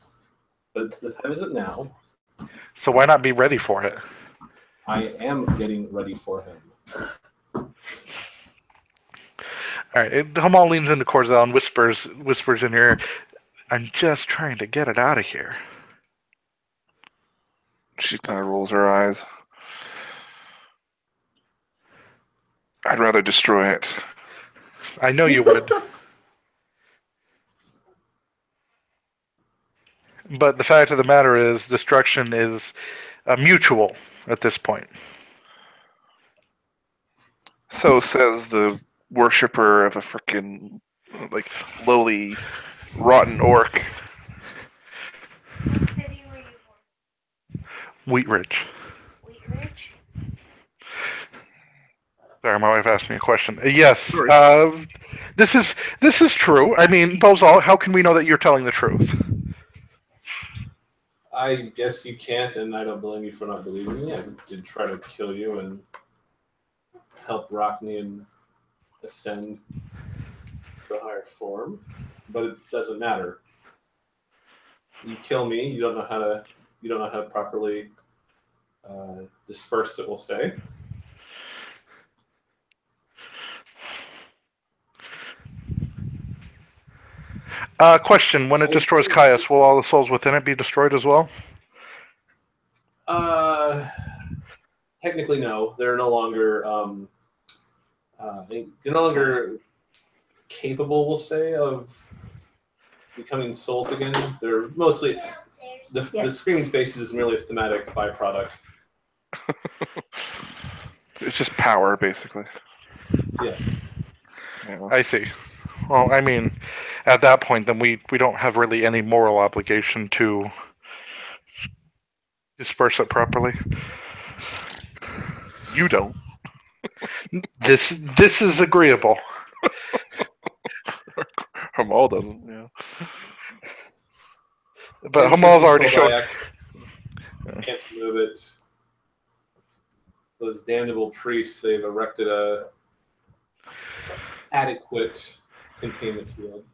but the time isn't now. so why not be ready for it? I am getting ready for him. All right, Hamal leans into Corzel and whispers in your ear, "I'm just trying to get it out of here." She kind of rolls her eyes. I'd rather destroy it. I know you would. But the fact of the matter is, destruction is mutual at this point. So says the worshipper of a frickin' lowly, rotten orc. What city were you born? Wheat Ridge. Wheat Ridge? Sorry, my wife asked me a question. Yes, Sorry. this is true. I mean, Bozal, how can we know that you're telling the truth? I guess you can't, and I don't blame you for not believing me. I did try to kill you and help Rockney ascend to a higher form, but it doesn't matter. You kill me, you don't know how to properly disperse it. We'll say. Question: when it destroys Caius, will all the souls within it be destroyed as well? Technically, no. They're no longer capable, we'll say, of becoming souls again. They're mostly the screaming faces is merely a thematic byproduct. It's just power, basically. Yes. Yeah. I see. Well, I mean, at that point, then we don't have really any moral obligation to disperse it properly. You don't. This is agreeable. Hamal doesn't. Yeah. But And Hamal's since already until showed. I can't move it. Those damnable priests, they've erected a adequate containment field.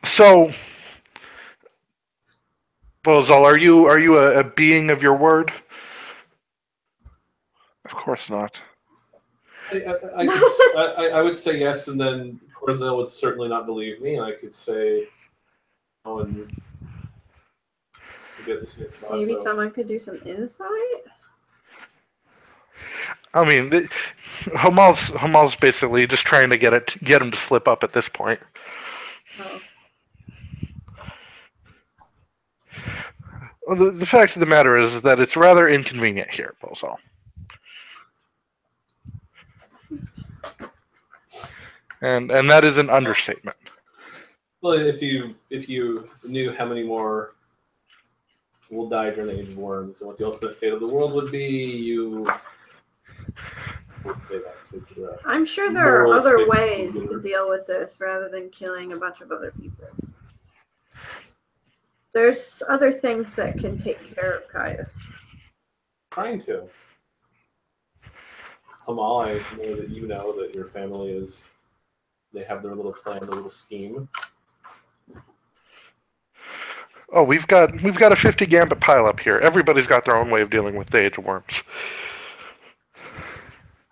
So, Bozal, are you a being of your word? Of course not. I would say yes, and then Corzel would certainly not believe me, and I could say, "Oh, and get the same spot." Maybe So. someone could do some insight? I mean, Hamal's basically just trying to get him to slip up at this point. Oh. Well, the fact of the matter is that it's rather inconvenient here, Bozal. And that is an understatement. Well, if you knew how many more will die during the Age of Worms and what the ultimate fate of the world would be, you would say that. I'm sure there are other Moralistic ways to leader. deal with this rather than killing a bunch of other people. There's other things that can take care of Caius. Trying to. Hamal, I know that you know that your family is. They have their little plan, their little scheme. Oh, we've got a 50 gambit pile up here. Everybody's got their own way of dealing with the Age of Worms.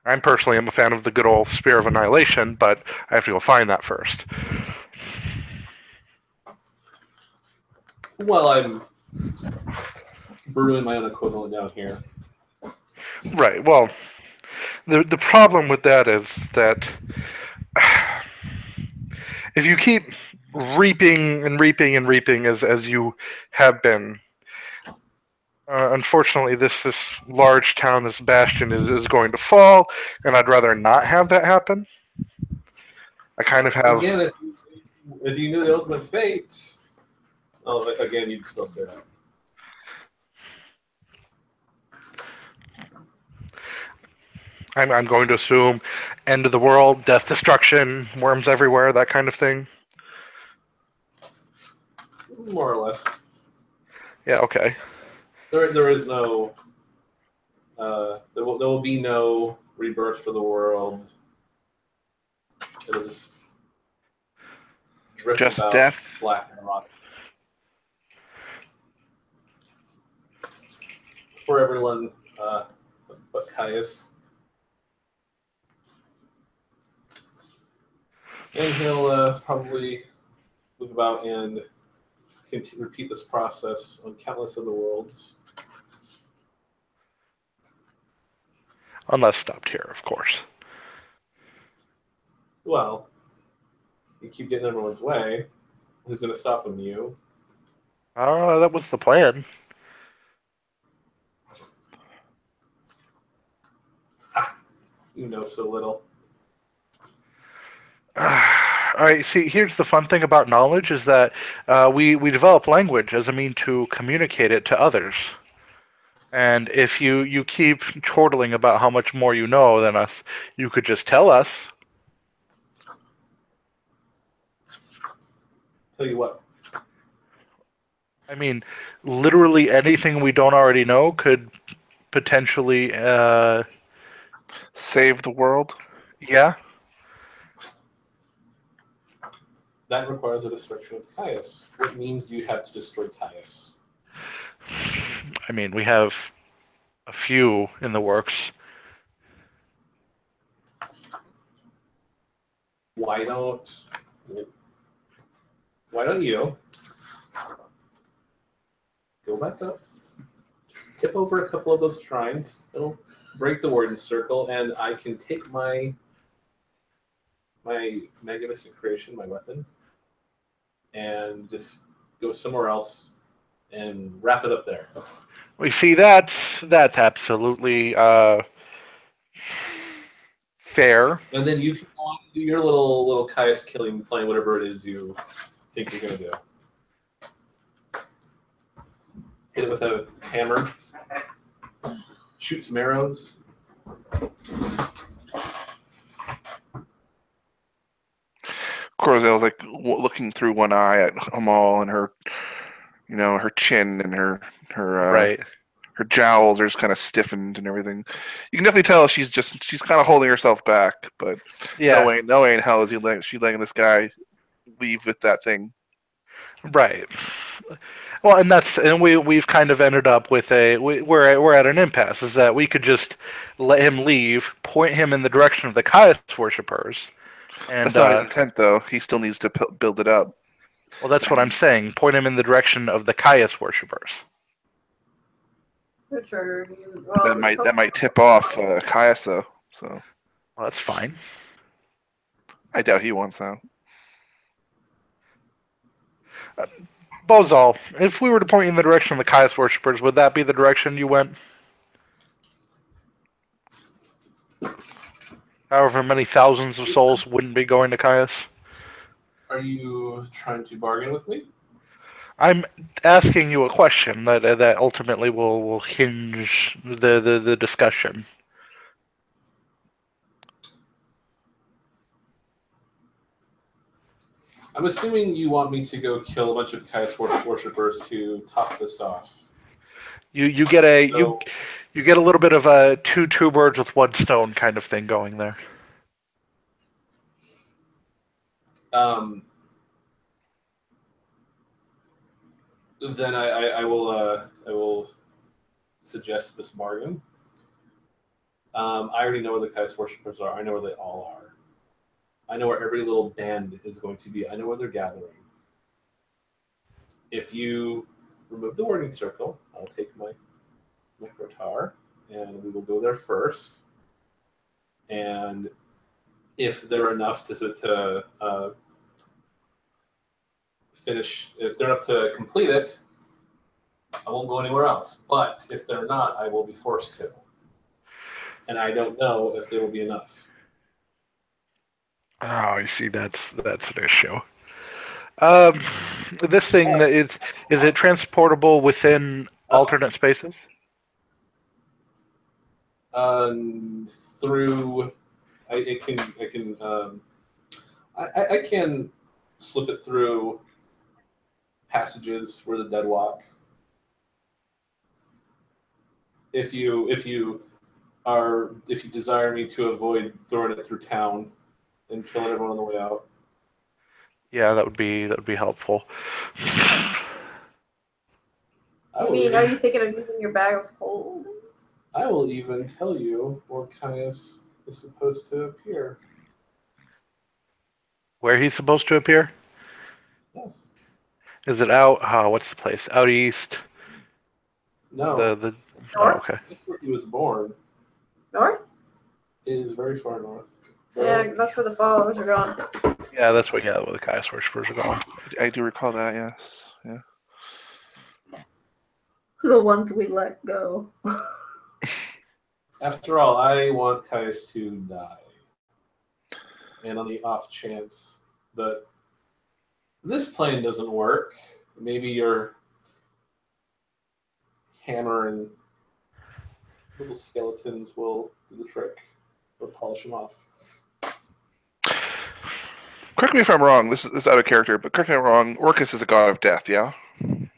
I'm personally am a fan of the good old Spear of Annihilation, but I have to go find that first. Well, I'm brewing my own equivalent down here. Right. Well, the problem with that is that if you keep reaping and reaping and reaping as you have been. Unfortunately, this large town, this bastion, is going to fall, and I'd rather not have that happen. I kind of have. Again, if you knew the ultimate fate, again, you'd still say that. I'm going to assume end of the world, death, destruction, worms everywhere, that kind of thing. More or less. Yeah. Okay. There is no. There will be no rebirth for the world. It'll just drift Just about death? flat and rot. For everyone but Caius. And he'll probably move about and repeat this process on countless other worlds. Unless stopped here, of course. Well, you keep getting in everyone's way. Who's going to stop him? You? That was the plan. You know so little. All right. See, here's the fun thing about knowledge is that we develop language as a mean to communicate it to others. And if you keep chortling about how much more you know than us, you could just tell us. Tell you what. I mean, literally anything we don't already know could potentially, Save the world. yeah. That requires a destruction of Caius. What means do you have to destroy Caius? I mean, we have a few in the works. Why don't you go back up, tip over a couple of those shrines, it'll break the warden circle, and I can take my magnificent creation, my weapon, and just go somewhere else and wrap it up there. We see that's absolutely fair. And then you can go on and do your little Caius killing, playing whatever it is you think you're gonna do. Hit it with a hammer. Shoot some arrows. Corzel's like looking through one eye at Hamal, and her, her chin and her Right. her jowls are just kind of stiffened and everything. You can definitely tell she's kind of holding herself back, but Yeah. no way in hell is she letting this guy leave with that thing. Right. Well, and we've kind of ended up with we're at an impasse. Is that we could just let him leave, point him in the direction of the Caius worshippers, and That's not his intent, though. He still needs to build it up. well, that's what I'm saying. Point him in the direction of the Caius worshippers. Good trigger. Well, That might tip off Caius, though. So Well, that's fine. I doubt he wants that. Bozal, if we were to point you in the direction of the Caius worshippers, would that be the direction you went? However many thousands of souls wouldn't be going to Caius? Are you trying to bargain with me? I'm asking you a question that ultimately will hinge the discussion. I'm assuming you want me to go kill a bunch of Caius worshippers to top this off. You get you get a little bit of a two birds with one stone kind of thing going there. Then I will suggest this bargain. I already know where the Caius worshippers are. I know where they all are. I know where every little band is going to be. I know where they're gathering. If you remove the warding circle, I'll take my Necrotar, and we will go there first. And if there are enough to finish, if they're enough to complete it, I won't go anywhere else. But if they're not, I will be forced to. And I don't know if they will be enough. Oh, you see, that's an issue. This thing that is it transportable within alternate spaces? Through, I can slip it through passages where the dead walk. If you desire me to avoid throwing it through town and killing everyone on the way out. Yeah, that would be helpful. I mean, are you thinking of using your bag of holding? I will even tell you where Caius is supposed to appear. Where he's supposed to appear? Yes. Is it out? What's the place? Out east? No. The North? okay. That's where he was born. North? It is very far north. Yeah, that's where the followers are going. Yeah, that's where the Caius worshippers are going. I do recall that. Yes. Yeah. The ones we let go. After all, I want Caius to die. And on the off chance that this plan doesn't work, maybe your hammer and little skeletons will do the trick or polish him off. Correct me if I'm wrong. This is out of character, but correct me if I'm wrong. Orcus is a god of death. Yeah.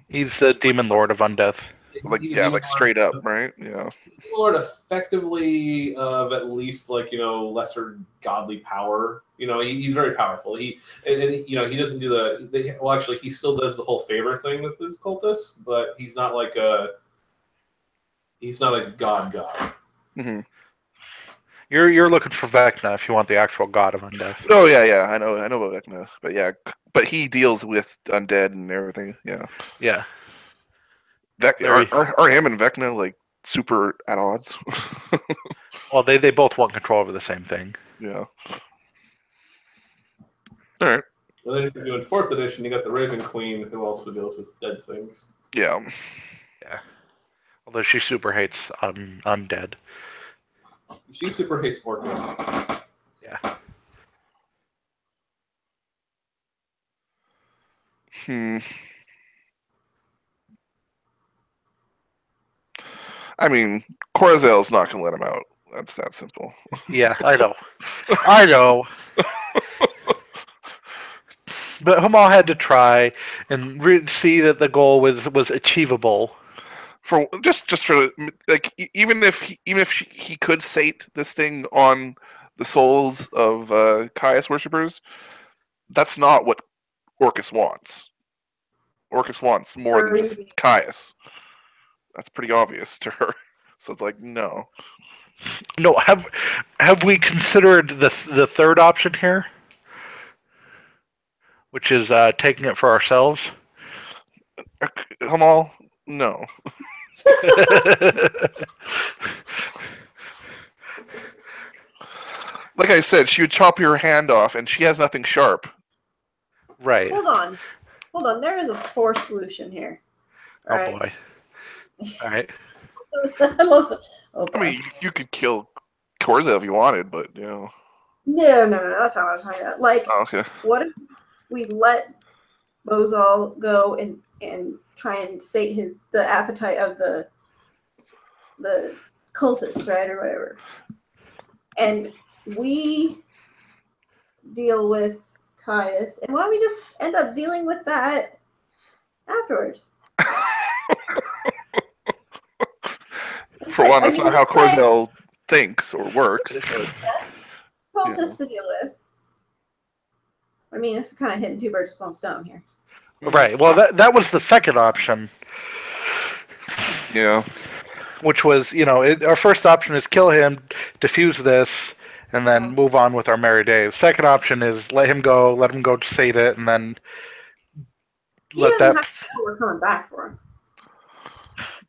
He's the demon lord of undeath. Like straight up, right? Yeah. He's the Lord effectively of at least lesser godly power. He's very powerful. He doesn't do he still does the whole favor thing with his cultists, but he's not a god. Mm-hmm. You're looking for Vecna if you want the actual god of undeath. Oh yeah. I know about Vecna, but he deals with undead and everything. Yeah. Yeah. Are him and Vecna like super at odds? Well, they both want control over the same thing. Yeah. All right. Well, then if you're doing 4th edition, you got the Raven Queen who also deals with dead things. Yeah. Yeah. Although she super hates undead. She super hates Orcus. Yeah. I mean, Corazel's not going to let him out. That's that simple. Yeah, I know. I know. But Hamal had to try and see that the goal was achievable. For even if he could sate this thing on the souls of Caius worshippers, that's not what Orcus wants. Orcus wants more than just Caius. That's pretty obvious to her. So it's like, no. No, have we considered the third option here? Which is taking it for ourselves? Hamal, no. Like I said, she would chop your hand off, and she has nothing sharp. Right. Hold on. There is a 4th solution here. Oh boy. All right. I love it. Okay. I mean, you could kill Corza if you wanted, but No, that's not what I'm talking about. Like, okay. what if we let Bozal go and try and sate the appetite of the cultists, right, or whatever, and we deal with Caius, and why don't we just end up dealing with that afterwards? For one, that's not how Corzel thinks or works. Yes. Cultists to deal with. I mean, it's kind of hitting 2 birds with 1 stone here. Right. Well, that was the second option. Yeah. Which was, our first option is kill him, defuse this, and then move on with our merry days. Second option is let him go to sate it, and then Have to know we're coming back for him.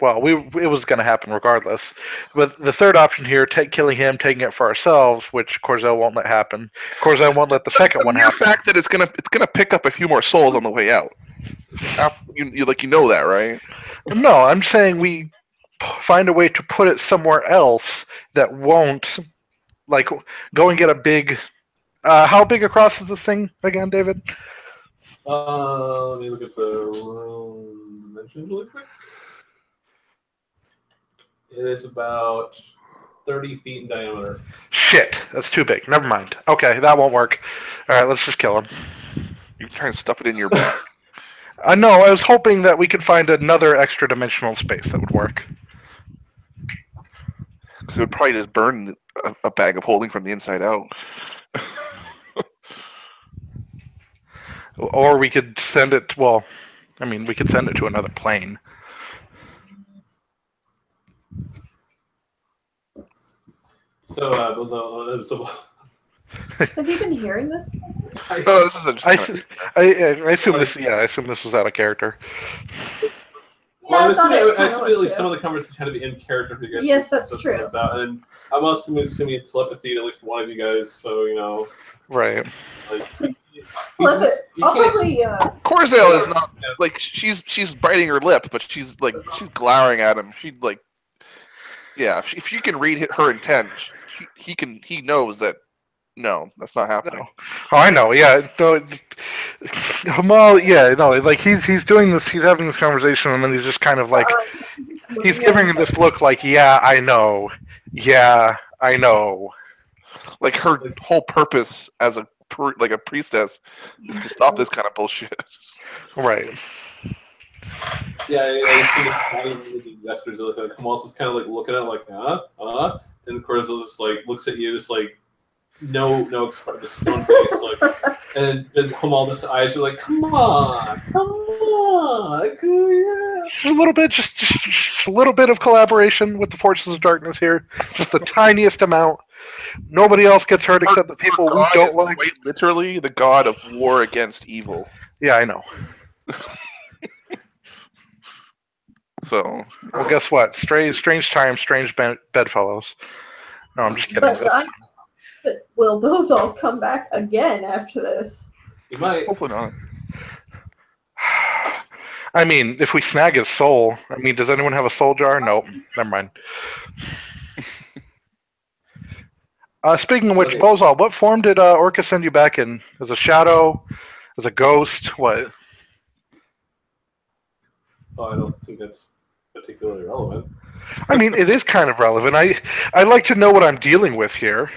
Well, it was going to happen regardless. But the third option here, killing him, taking it for ourselves, which Corzel won't let happen. Corzel won't let the second one happen. The fact that it's gonna pick up a few more souls on the way out. You know that, right? No, I'm saying we find a way to put it somewhere else that won't, like, go and get a big. How big across is this thing again, David? Let me look at the room dimensions really quick. It is about 30 feet in diameter. Shit, that's too big. Never mind. Okay, that won't work. All right, let's just kill him. You're trying to stuff it in your back. No, I was hoping that we could find another extra dimensional space that would work. Because it would probably just burn a bag of holding from the inside out. Or we could send it. Well, I mean, we could send it to another plane. So, Has he been hearing this? No, this is I assume this. Yeah, I assume this was out of character. Well, Yeah, I assume at kinda least was, some of the conversation had to be in character for you guys. Yes, to that's suss true. this out. And I'm also assuming telepathy to at least one of you guys, so you know. Right. Like, Flip it. you I'll can't. probably. Corzel is not like she's biting her lip, but she's glowering at him. She like, yeah, if she can read her intent, he knows that. No, that's not happening. No. Oh, I know. Yeah, no. Hamal, yeah, no. Like he's doing this. He's having this conversation, and then he's just kind of like he's giving this look, like, yeah, I know, yeah, I know. Like her whole purpose as a priestess is to stop this kind of bullshit. Right. Yeah, I think the investors are like, Kamal's just kind of like looking at it like, and Corzel just like looks at you, just like no expression, just stone face, like, and Hamal's eyes are like, come on, yeah. Just a little bit, just a little bit of collaboration with the forces of darkness here. Just the tiniest amount. Nobody else gets hurt except the people we don't like. Quite literally, the god of war against evil. Yeah, I know. So, well, guess what? Strange times, strange bedfellows. No, I'm just kidding. But will Bozal come back again after this? He might. Hopefully not. I mean, if we snag his soul, I mean, does anyone have a soul jar? Nope. Never mind. Speaking of which, okay. Bozal, what form did Orca send you back in? As a shadow? As a ghost? What? Oh, I don't think that's particularly relevant. I mean, it is kind of relevant. I like to know what I'm dealing with here.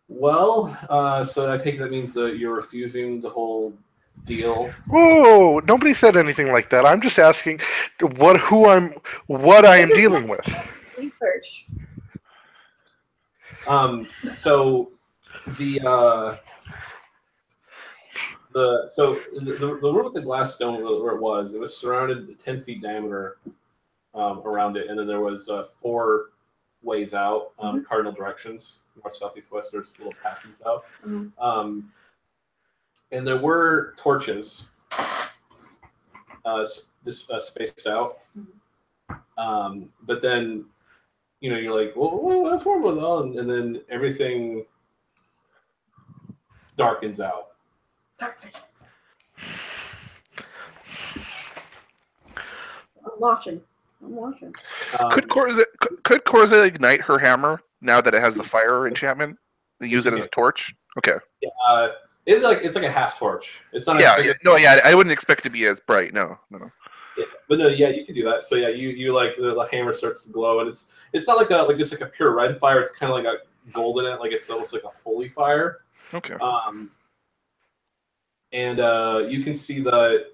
Well, so I take that means that you're refusing the whole deal. Whoa! Nobody said anything like that. I'm just asking what I am dealing with. Research. So the room with the glass stone where it was surrounded 10 feet diameter around it, and then there was 4 ways out, cardinal directions, north, south, east, west. There's little passages out, and there were torches, spaced out. But then, you know, you're like, well, what form was it on? And then everything darkens out. I'm watching. Could Corza ignite her hammer now that it has the fire enchantment and use it as a torch? Okay. Yeah, it's like a half torch. It's not. I wouldn't expect it to be as bright. No. Yeah, but no, yeah, you can do that. So yeah, you like the hammer starts to glow, and it's not like just like a pure red fire. It's kind of like a golden, like it's almost like a holy fire. Okay. And you can see that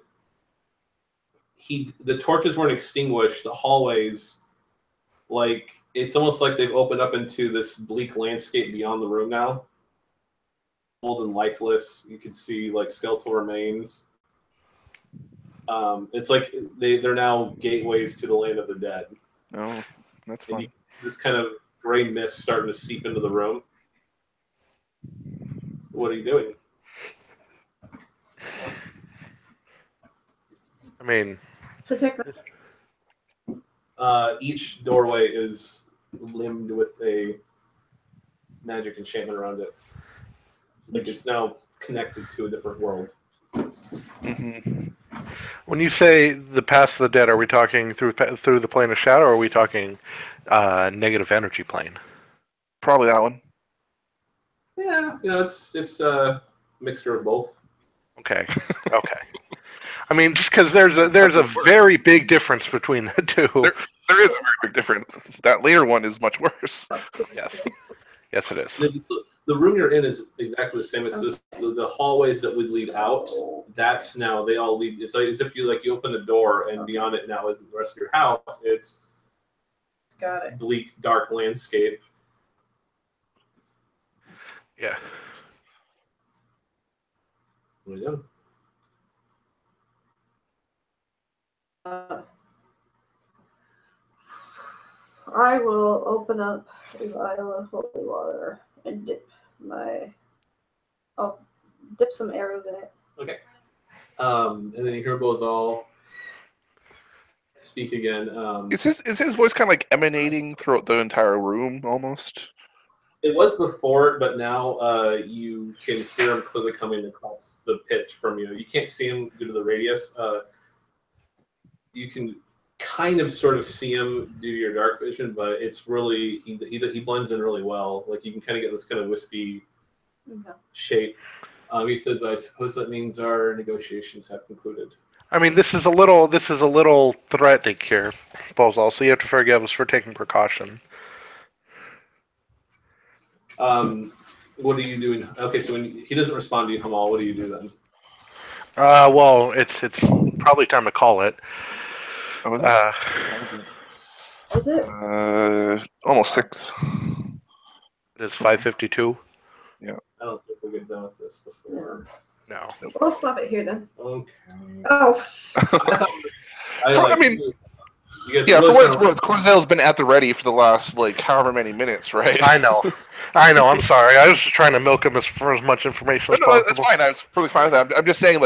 the torches weren't extinguished. The hallways, like it's almost like they've opened up into this bleak landscape beyond the room now. Old and lifeless. You can see like skeletal remains. It's like they're now gateways to the land of the dead. Oh, that's fun. This kind of gray mist starting to seep into the room. What are you doing? I mean, each doorway is limbed with a magic enchantment around it. Like it's now connected to a different world. Hmm. When you say the path of the dead, are we talking through the plane of shadow, or are we talking negative energy plane? Probably that one. Yeah, it's a mixture of both. Okay. Okay. I mean, just because there's a very big difference between the two. There is a very big difference. That later one is much worse. Yes. Yes, it is. The room you're in is exactly the same as this. The hallways that would lead out, that's now they all lead. It's like as if you open a door and beyond it now is the rest of your house. It's Got it. bleak, dark landscape. Yeah. What are you doing? I will open up a vial of holy water and I'll dip some arrows in it. Okay. And then you hear Bozal speak again. Is his voice kind of like emanating throughout the entire room almost? It was before, but now you can hear him clearly coming across the pitch from you. You can't see him due to the radius. You can kind of sort of see him due to your dark vision, but it's really he blends in really well. Like you can kind of get this kind of wispy shape. He says, "I suppose that means our negotiations have concluded." I mean, this is a little threatening here, Bozal. So you have to forgive us for taking precaution. What are you doing? Okay, so when he doesn't respond to you, Hamal, what do you do then? Well, it's probably time to call it. Oh, is it? Is it? Almost 6. It is 5:52. I don't think we'll get done with this before. No. We'll stop it here then. Okay. Oh. I mean, yeah, for what it's worth, Corzel's been at the ready for the last however many minutes, right? I know. I'm sorry. I was just trying to milk him for as much information as No, possible. that's fine. I was perfectly fine with that. I'm just saying,